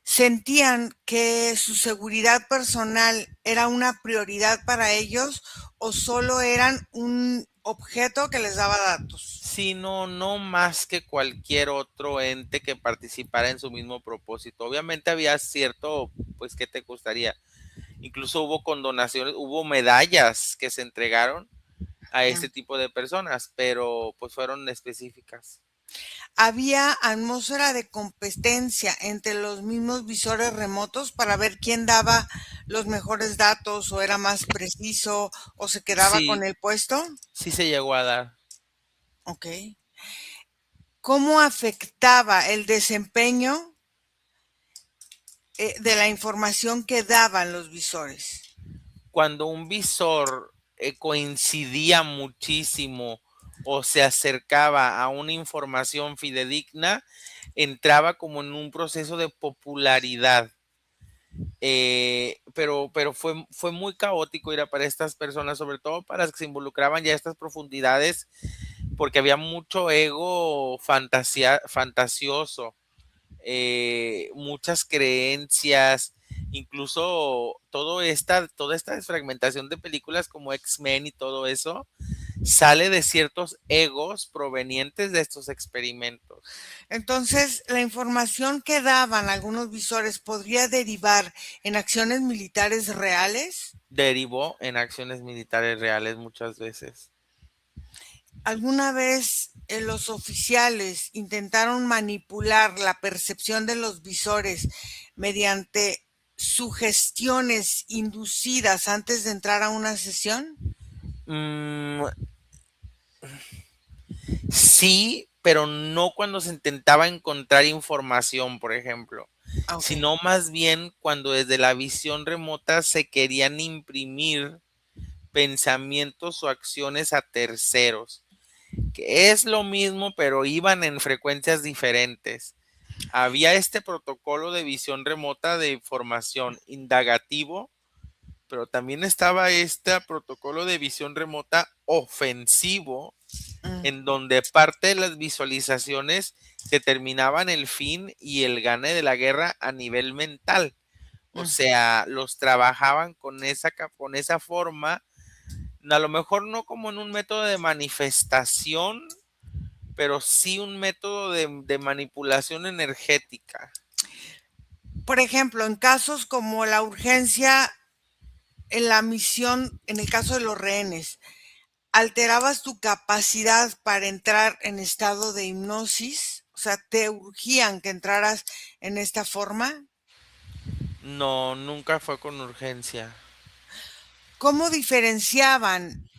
¿Sentían que su seguridad personal era una prioridad para ellos o solo eran un objeto que les daba datos? Sí, no, no más que cualquier otro ente que participara en su mismo propósito. Obviamente había cierto, pues, ¿qué te gustaría? Incluso hubo condonaciones, hubo medallas que se entregaron a Mm. este tipo de personas, pero pues fueron específicas. Había atmósfera de competencia entre los mismos visores remotos para ver quién daba los mejores datos o era más preciso o se quedaba con Sí, el puesto. sí se llegó a dar. Ok. ¿Cómo afectaba el desempeño de la información que daban los visores? Cuando un visor coincidía muchísimo o se acercaba a una información fidedigna, entraba como en un proceso de popularidad. Pero fue muy caótico ir a para estas personas, sobre todo para las que se involucraban ya a estas profundidades, porque había mucho ego fantasioso, muchas creencias, incluso toda esta desfragmentación de películas como X-Men y todo eso, sale de ciertos egos provenientes de estos experimentos. Entonces, la información que daban algunos visores podría derivar en acciones militares reales. Derivó en acciones militares reales muchas veces. ¿Alguna vez los oficiales intentaron manipular la percepción de los visores mediante sugestiones inducidas antes de entrar a una sesión? Mm, sí, pero no cuando se intentaba encontrar información, por ejemplo, Ok. sino más bien cuando desde la visión remota se querían imprimir pensamientos o acciones a terceros, que es lo mismo, pero iban en frecuencias diferentes. Había este protocolo de visión remota de información indagativo, pero también estaba este protocolo de visión remota ofensivo, Mm, en donde parte de las visualizaciones determinaban el fin y el gane de la guerra a nivel mental. O mm. sea, los trabajaban con esa forma, a lo mejor no como en un método de manifestación, pero sí un método de manipulación energética. Por ejemplo, en casos como la urgencia en la misión, en el caso de los rehenes, ¿alterabas tu capacidad para entrar en estado de hipnosis? O sea, ¿te urgían que entraras en esta forma? No, nunca fue con urgencia. ¿Cómo diferenciaban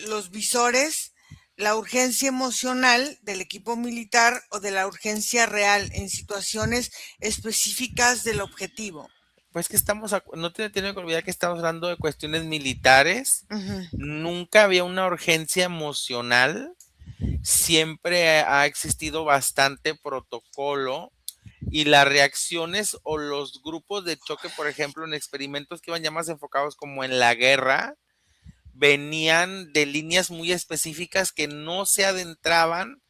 los visores la urgencia emocional del equipo militar o de la urgencia real en situaciones específicas del objetivo? Pues que no tiene que olvidar que estamos hablando de cuestiones militares. Ujú. Nunca había una urgencia emocional. Siempre ha existido bastante protocolo y las reacciones o los grupos de choque, por ejemplo, en experimentos que iban ya más enfocados como en la guerra, venían de líneas muy específicas que no se adentraban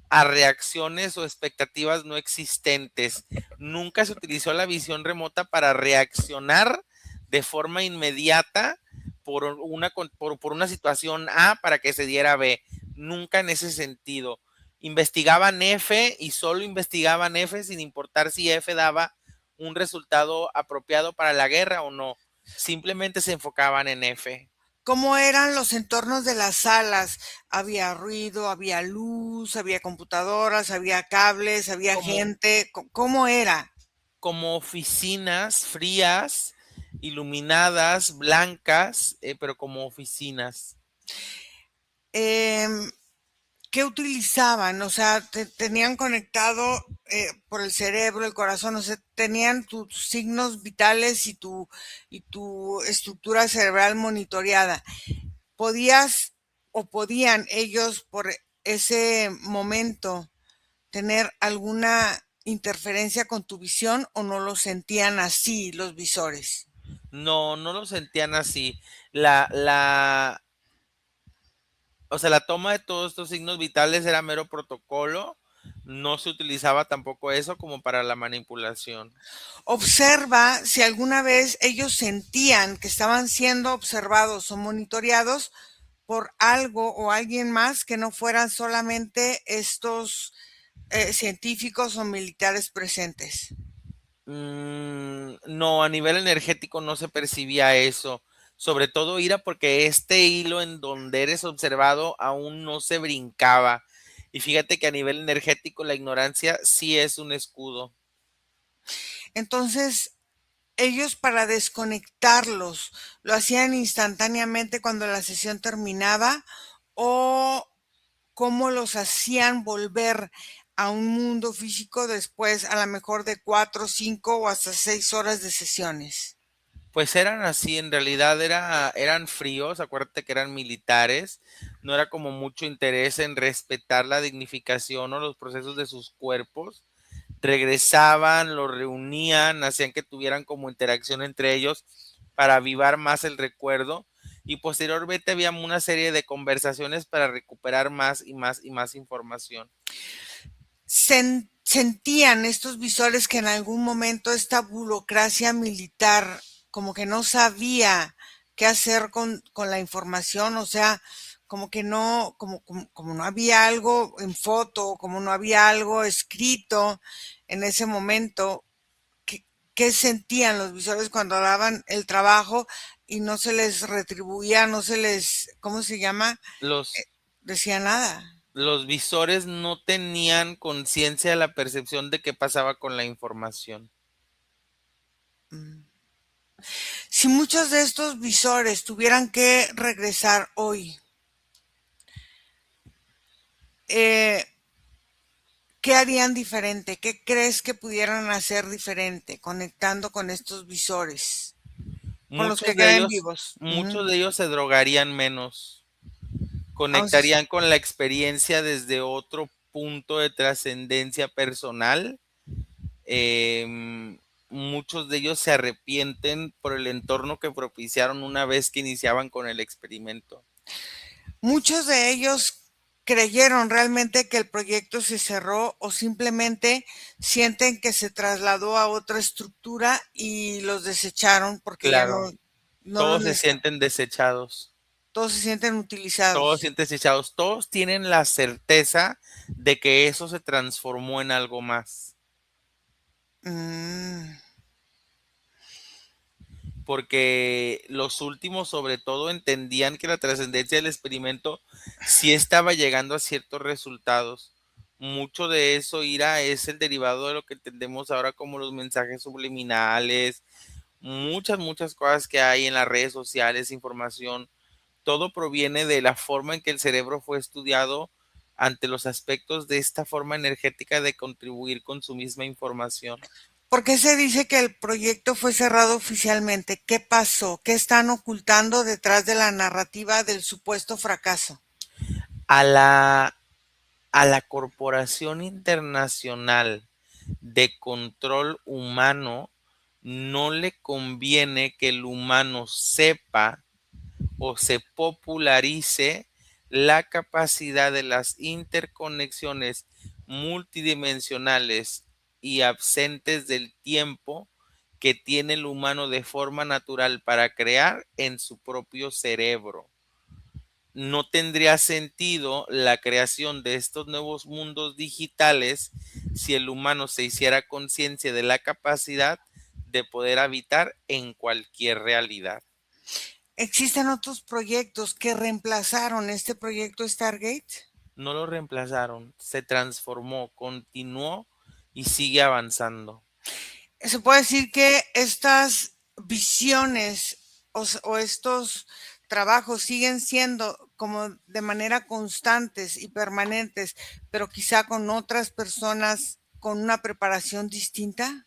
a reacciones o expectativas no existentes. Nunca se utilizó la visión remota para reaccionar de forma inmediata por una situación A para que se diera B. Nunca en ese sentido. Investigaban F y solo investigaban F sin importar si F daba un resultado apropiado para la guerra o no. Simplemente se enfocaban en F. ¿Cómo eran los entornos de las salas? ¿Había ruido, había luz, había computadoras, había cables, había como, gente? ¿Cómo era? como oficinas frías, iluminadas, blancas, pero como oficinas. Em, ¿Qué utilizaban? O sea, tenían conectado por el cerebro, el corazón, o sea, tenían tus signos vitales y tu estructura cerebral monitoreada. ¿Podías o podían ellos por ese momento tener alguna interferencia con tu visión o no lo sentían así los visores? No, no lo sentían así. La, o sea, la toma de todos estos signos vitales era mero protocolo. No se utilizaba tampoco eso como para la manipulación. Observa si alguna vez ellos sentían que estaban siendo observados o monitoreados por algo o alguien más que no fueran solamente estos científicos o militares presentes. No, a nivel energético no se percibía eso. Sobre todo, Ira, porque este hilo en donde eres observado aún no se brincaba. Y fíjate que a nivel energético la ignorancia sí es un escudo. Entonces, ellos para desconectarlos, ¿lo hacían instantáneamente cuando la sesión terminaba o cómo los hacían volver a un mundo físico después a lo mejor de 4, 5 o hasta 6 horas de sesiones? Pues eran así, en realidad eran fríos, acuérdate que eran militares, no era como mucho interés en respetar la dignificación o los procesos de sus cuerpos. Regresaban, los reunían, hacían que tuvieran como interacción entre ellos para avivar más el recuerdo y posteriormente había una serie de conversaciones para recuperar más y más y más información. Sentían estos visores que en algún momento esta burocracia militar como que no sabía qué hacer con la información, o sea, como que no, como no había algo en foto, como no había algo escrito en ese momento. ¿Qué, qué sentían los visores cuando daban el trabajo y no se les retribuía, no se les, ¿cómo se llama? Los, Decía nada. los visores no tenían conciencia de la percepción de qué pasaba con la información. Mm. Si muchos de estos visores tuvieran que regresar hoy, eh, ¿qué harían diferente? ¿Qué crees que pudieran hacer diferente conectando con estos visores? Con los que queden vivos. Ujú. Muchos de ellos se drogarían menos, Entonces, conectarían con la experiencia desde otro punto de trascendencia personal. Muchos de ellos se arrepienten por el entorno que propiciaron una vez que iniciaban con el experimento. muchos de ellos creyeron realmente que el proyecto se cerró o simplemente sienten que se trasladó a otra estructura y los desecharon porque ya Claro, no los todos se necesitan. sienten desechados, Todos se sienten todos se utilizados. sienten desechados, todos tienen la certeza de que eso se transformó en algo más. Mm. Porque los últimos sobre todo entendían que la trascendencia del experimento sí estaba llegando a ciertos resultados. Mucho de eso, Ira, es el derivado de lo que entendemos ahora como los mensajes subliminales, muchas cosas que hay en las redes sociales, información, todo proviene de la forma en que el cerebro fue estudiado ante los aspectos de esta forma energética de contribuir con su misma información. ¿Por qué se dice que el proyecto fue cerrado oficialmente? ¿Qué pasó? ¿Qué están ocultando detrás de la narrativa del supuesto fracaso? A la a la Corporación Internacional de Control Humano no le conviene que el humano sepa o se popularice la capacidad de las interconexiones multidimensionales y absentes del tiempo que tiene el humano de forma natural para crear en su propio cerebro. No tendría sentido la creación de estos nuevos mundos digitales si el humano se hiciera conciencia de la capacidad de poder habitar en cualquier realidad. ¿Existen otros proyectos que reemplazaron este proyecto Stargate? No lo reemplazaron, se transformó, continuó y sigue avanzando. Se puede decir que estas visiones o estos trabajos siguen siendo como de manera constantes y permanentes, pero quizá con otras personas con una preparación distinta.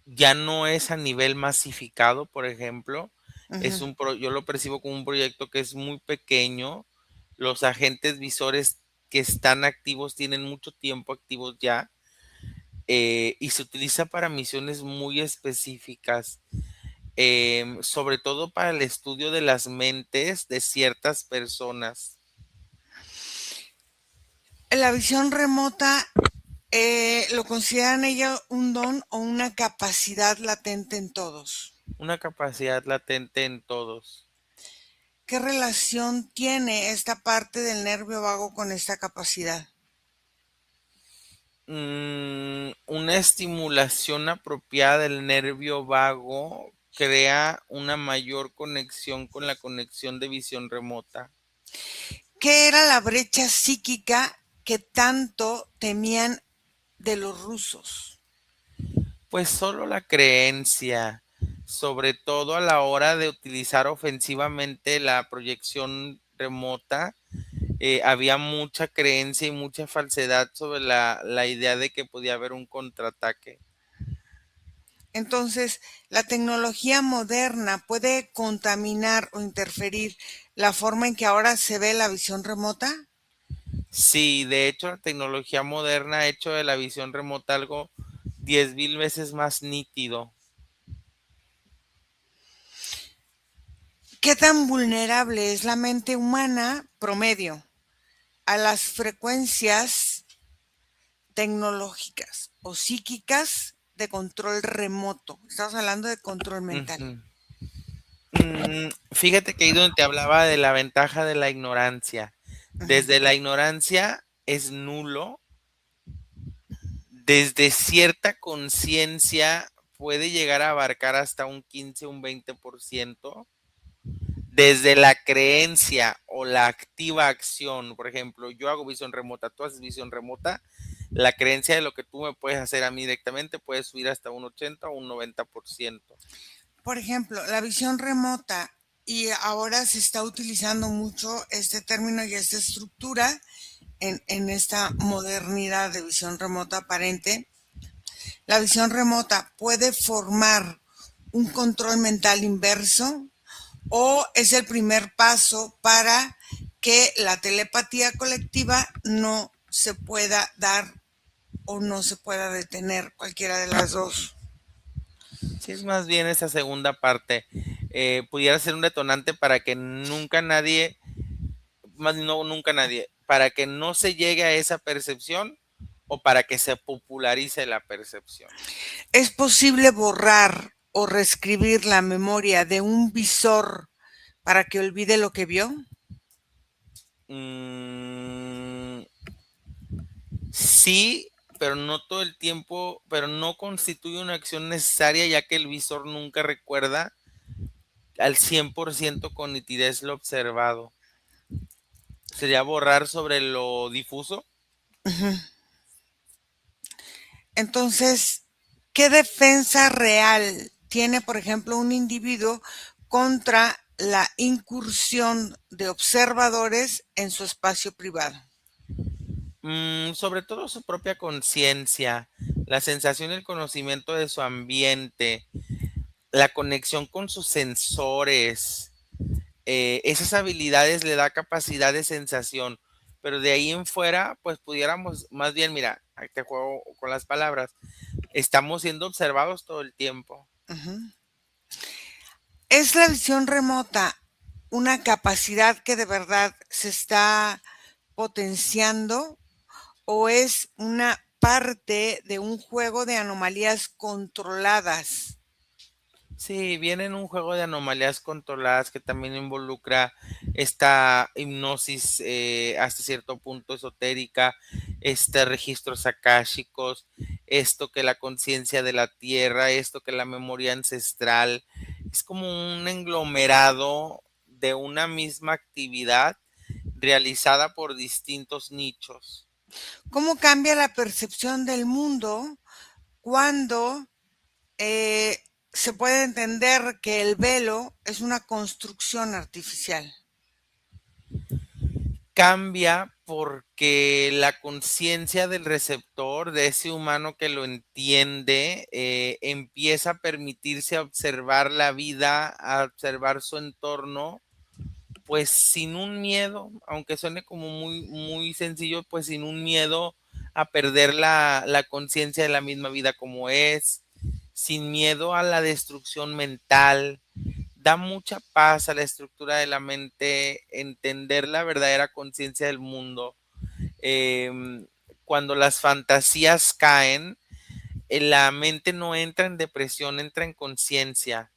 Ya no es a nivel masificado, por ejemplo, Ujú. yo lo percibo como un proyecto que es muy pequeño. Los agentes visores que están activos tienen mucho tiempo activos ya, y se utiliza para misiones muy específicas, sobre todo para el estudio de las mentes de ciertas personas. La visión remota, ¿lo consideran ella un don o una capacidad latente en todos? Una capacidad latente en todos. ¿Qué relación tiene esta parte del nervio vago con esta capacidad? Una estimulación apropiada del nervio vago crea una mayor conexión con la conexión de visión remota. ¿Qué era la brecha psíquica que tanto temían de los rusos? Pues solo la creencia, sobre todo a la hora de utilizar ofensivamente la proyección remota, había mucha creencia y mucha falsedad sobre la idea de que podía haber un contraataque. Entonces, ¿la tecnología moderna puede contaminar o interferir la forma en que ahora se ve la visión remota? Sí, de hecho, la tecnología moderna ha hecho de la visión remota algo 10,000 veces más nítido. ¿Qué tan vulnerable es la mente humana promedio a las frecuencias tecnológicas o psíquicas de control remoto? Estamos hablando de control mental. Ujú. Fíjate que ahí donde te hablaba de la ventaja de la ignorancia. Ujú. Desde la ignorancia es nulo, desde cierta conciencia puede llegar a abarcar hasta un 15, un 20%. Desde la creencia o la activa acción, por ejemplo, yo hago visión remota, tú haces visión remota, la creencia de lo que tú me puedes hacer a mí directamente puede subir hasta un 80 o un 90%. Por ejemplo, la visión remota, y ahora se está utilizando mucho este término y esta estructura en esta modernidad de visión remota aparente. La visión remota puede formar un control mental inverso o es el primer paso para que la telepatía colectiva no se pueda dar o no se pueda detener, cualquiera de las dos. Sí, es más bien esa segunda parte. Pudiera ser un detonante para que nunca nadie, más no nunca nadie, para que no se llegue a esa percepción o para que se popularice la percepción. ¿Es posible borrar o reescribir la memoria de un visor para que olvide lo que vio? Mm, sí, pero no todo el tiempo, pero no constituye una acción necesaria ya que el visor nunca recuerda al 100% con nitidez lo observado. Sería borrar sobre lo difuso. Ujú. Entonces, ¿qué defensa real tiene, por ejemplo, un individuo contra la incursión de observadores en su espacio privado? Sobre todo su propia conciencia, la sensación y el conocimiento de su ambiente, la conexión con sus sensores, esas habilidades le da capacidad de sensación, pero de ahí en fuera, pues pudiéramos, más bien, mira, ahí te juego con las palabras, estamos siendo observados todo el tiempo. Ujú. ¿Es la visión remota una capacidad que de verdad se está potenciando o es una parte de un juego de anomalías controladas? Sí, viene en un juego de anomalías controladas que también involucra esta hipnosis, hasta cierto punto esotérica, registros akáshicos, esto que la conciencia de la tierra, esto que la memoria ancestral, Es como un englomerado de una misma actividad realizada por distintos nichos. ¿Cómo cambia la percepción del mundo cuando se puede entender que el velo es una construcción artificial? Cambia porque la conciencia del receptor, de ese humano que lo entiende, empieza a permitirse a observar la vida, a observar su entorno, pues sin un miedo, aunque suene como muy, muy sencillo, pues sin un miedo a perder la conciencia de la misma vida como es, sin miedo a la destrucción mental. Da mucha paz a la estructura de la mente, entender la verdadera conciencia del mundo. Em, Cuando las fantasías caen, la mente no entra en depresión, entra en conciencia.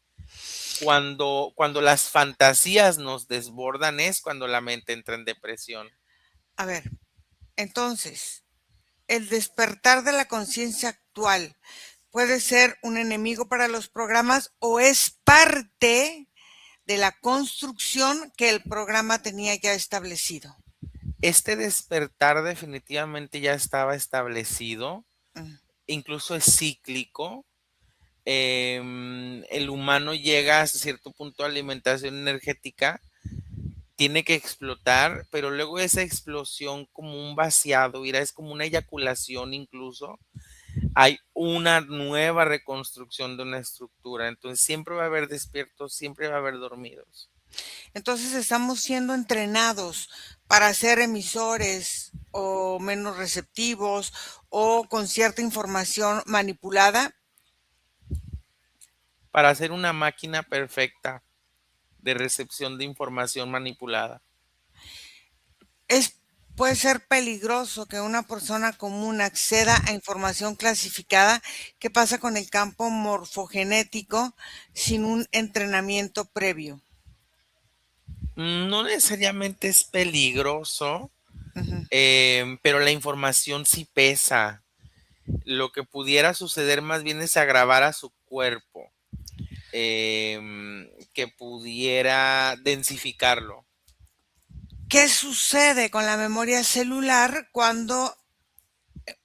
Cuando las fantasías nos desbordan es cuando la mente entra en depresión. A ver, entonces, el despertar de la conciencia actual puede ser un enemigo para los programas o es parte de la construcción que el programa tenía ya establecido. Este despertar definitivamente ya estaba establecido, Mm. incluso es cíclico. El humano llega a cierto punto de alimentación energética, tiene que explotar, pero luego esa explosión como un vaciado, mira, es como una eyaculación incluso, hay una nueva reconstrucción de una estructura, entonces siempre va a haber despiertos, siempre va a haber dormidos. Entonces estamos siendo entrenados para ser emisores o menos receptivos o con cierta información manipulada. Para hacer una máquina perfecta de recepción de información manipulada. Es, puede ser peligroso que una persona común acceda a información clasificada. ¿Qué pasa con el campo morfogenético sin un entrenamiento previo? No necesariamente es peligroso, Ujú. pero la información sí pesa. Lo que pudiera suceder más bien es agravar a su cuerpo, que pudiera densificarlo. ¿Qué sucede con la memoria celular cuando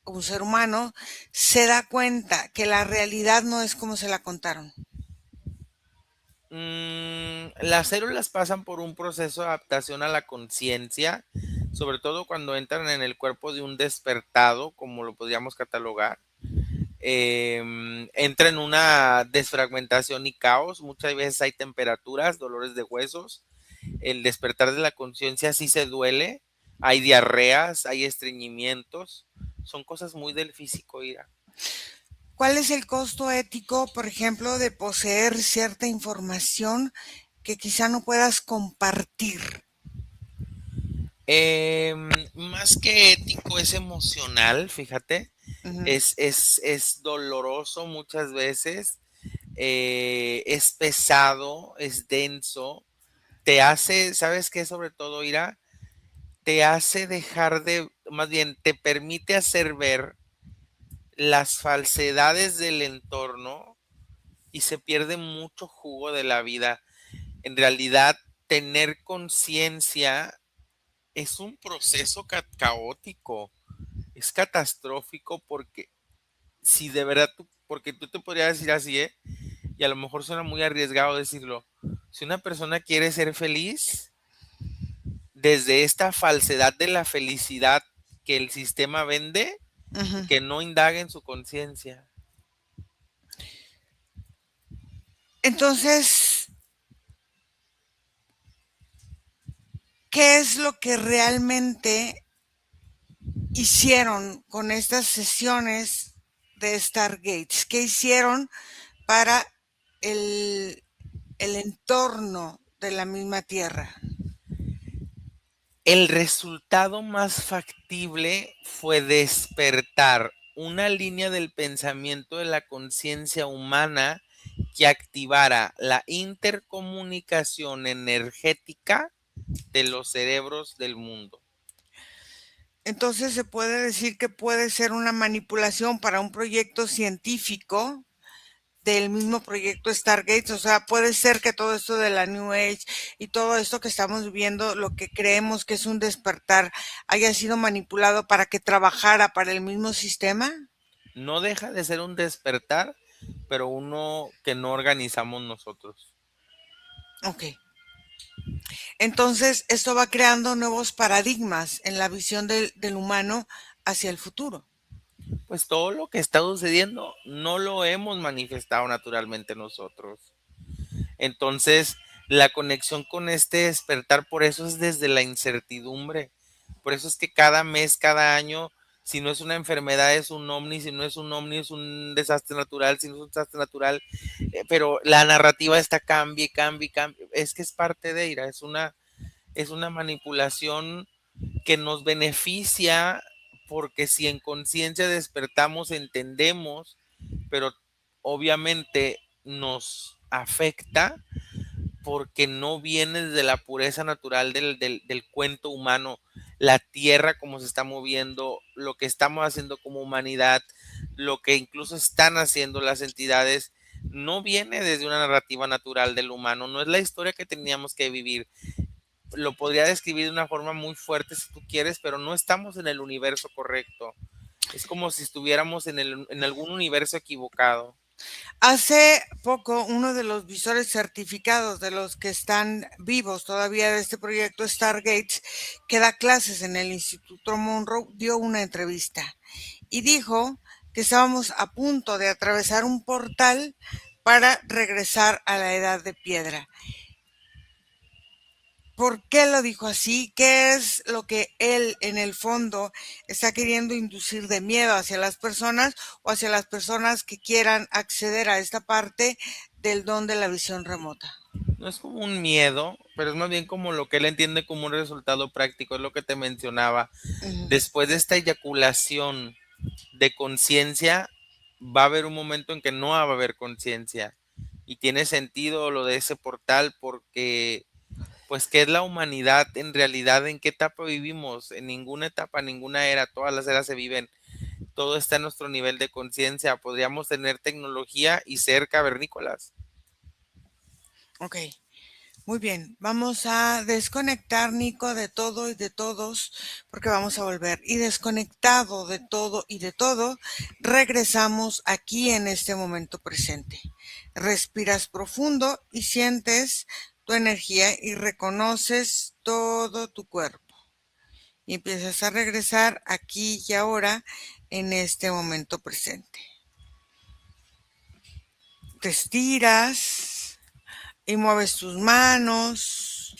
un ser humano se da cuenta que la realidad no es como se la contaron? Las células pasan por un proceso de adaptación a la conciencia, sobre todo cuando entran en el cuerpo de un despertado, como lo podríamos catalogar. Entra en una desfragmentación y caos. Muchas veces hay temperaturas, dolores de huesos. El despertar de la conciencia sí se duele. Hay diarreas, hay estreñimientos. Son cosas muy del físico, Ira. ¿Cuál es el costo ético, por ejemplo, de poseer cierta información que quizá no puedas compartir? Más que ético, es emocional, fíjate. Ujú. Es doloroso muchas veces. Es pesado, es denso. Te hace, ¿sabes qué? Sobre todo, Ira, te hace dejar de, más bien, te permite hacer ver las falsedades del entorno y se pierde mucho jugo de la vida. En realidad, tener conciencia es un proceso caótico, es catastrófico porque si de verdad tú, porque tú te podrías decir así, ¿eh? Y a lo mejor suena muy arriesgado decirlo. Si una persona quiere ser feliz, desde esta falsedad de la felicidad que el sistema vende, Ujú. que no indague en su conciencia. Entonces, ¿qué es lo que realmente hicieron con estas sesiones de Stargates? ¿Qué hicieron para el, el entorno de la misma Tierra? El resultado más factible fue despertar una línea del pensamiento de la conciencia humana que activara la intercomunicación energética de los cerebros del mundo. Entonces se puede decir que puede ser una manipulación para un proyecto científico del mismo proyecto Stargate? O sea, puede ser que todo esto de la New Age y todo esto que estamos viviendo, lo que creemos que es un despertar, haya sido manipulado para que trabajara para el mismo sistema. No deja de ser un despertar, pero uno que no organizamos nosotros. Ok. Entonces, esto va creando nuevos paradigmas en la visión del humano hacia el futuro. Pues todo lo que está sucediendo no lo hemos manifestado naturalmente nosotros. Entonces, la conexión con este despertar, por eso es desde la incertidumbre. Por eso es que cada mes, cada año, si no es una enfermedad, es un ovni, si no es un ovni, es un desastre natural, si no es un desastre natural, pero la narrativa está cambie, cambie, cambie. Es que es parte de ira, es una manipulación que nos beneficia porque si en conciencia despertamos, entendemos, pero obviamente nos afecta porque no viene de la pureza natural del cuento humano, la tierra como se está moviendo, lo que estamos haciendo como humanidad, lo que incluso están haciendo las entidades, no viene desde una narrativa natural del humano, no es la historia que teníamos que vivir. Lo podría describir de una forma muy fuerte si tú quieres, pero no estamos en el universo correcto. Es como si estuviéramos en algún universo equivocado. Hace poco, uno de los visores certificados de los que están vivos todavía de este proyecto Stargate, que da clases en el Instituto Monroe, dio una entrevista y dijo que estábamos a punto de atravesar un portal para regresar a la edad de piedra. ¿Por qué lo dijo así? ¿Qué es lo que él en el fondo está queriendo inducir de miedo hacia las personas o hacia las personas que quieran acceder a esta parte del don de la visión remota? No es como un miedo, pero es más bien como lo que él entiende como un resultado práctico, es lo que te mencionaba. Uh-huh. Después de esta eyaculación de conciencia, va a haber un momento en que no va a haber conciencia. Y tiene sentido lo de ese portal porque, pues, ¿qué es la humanidad en realidad? ¿En qué etapa vivimos? En ninguna etapa, ninguna era, todas las eras se viven. Todo está en nuestro nivel de conciencia. Podríamos tener tecnología y ser cavernícolas. Ok, muy bien. Vamos a desconectar, Nico, de todo y de todos, porque vamos a volver. Y desconectado de todo y de todo, regresamos aquí en este momento presente. Respiras profundo y sientes tu energía y reconoces todo tu cuerpo. Y empiezas a regresar aquí y ahora en este momento presente. Te estiras y mueves tus manos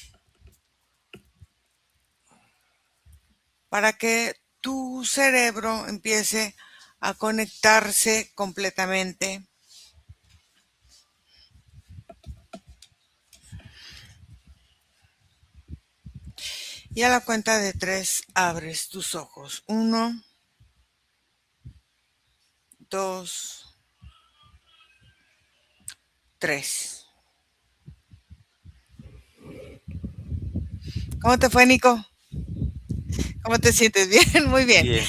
para que tu cerebro empiece a conectarse completamente. Y a la cuenta de 3 abres tus ojos. 1, 2, 3. ¿Cómo te fue, Nico? ¿Cómo te sientes? Bien, muy bien. Bien.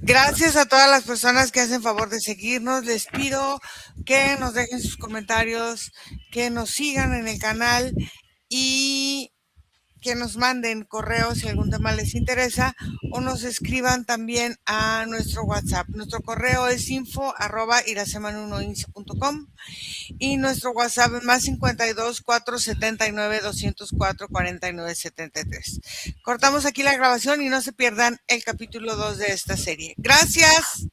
Gracias a todas las personas que hacen favor de seguirnos. Les pido que nos dejen sus comentarios, que nos sigan en el canal y que nos manden correos si algún tema les interesa o nos escriban también a nuestro WhatsApp. Nuestro correo es info@iraseman1inc.com y nuestro WhatsApp es más 52 479 204 49 73. Cortamos aquí la grabación y no se pierdan el capítulo 2 de esta serie. Gracias.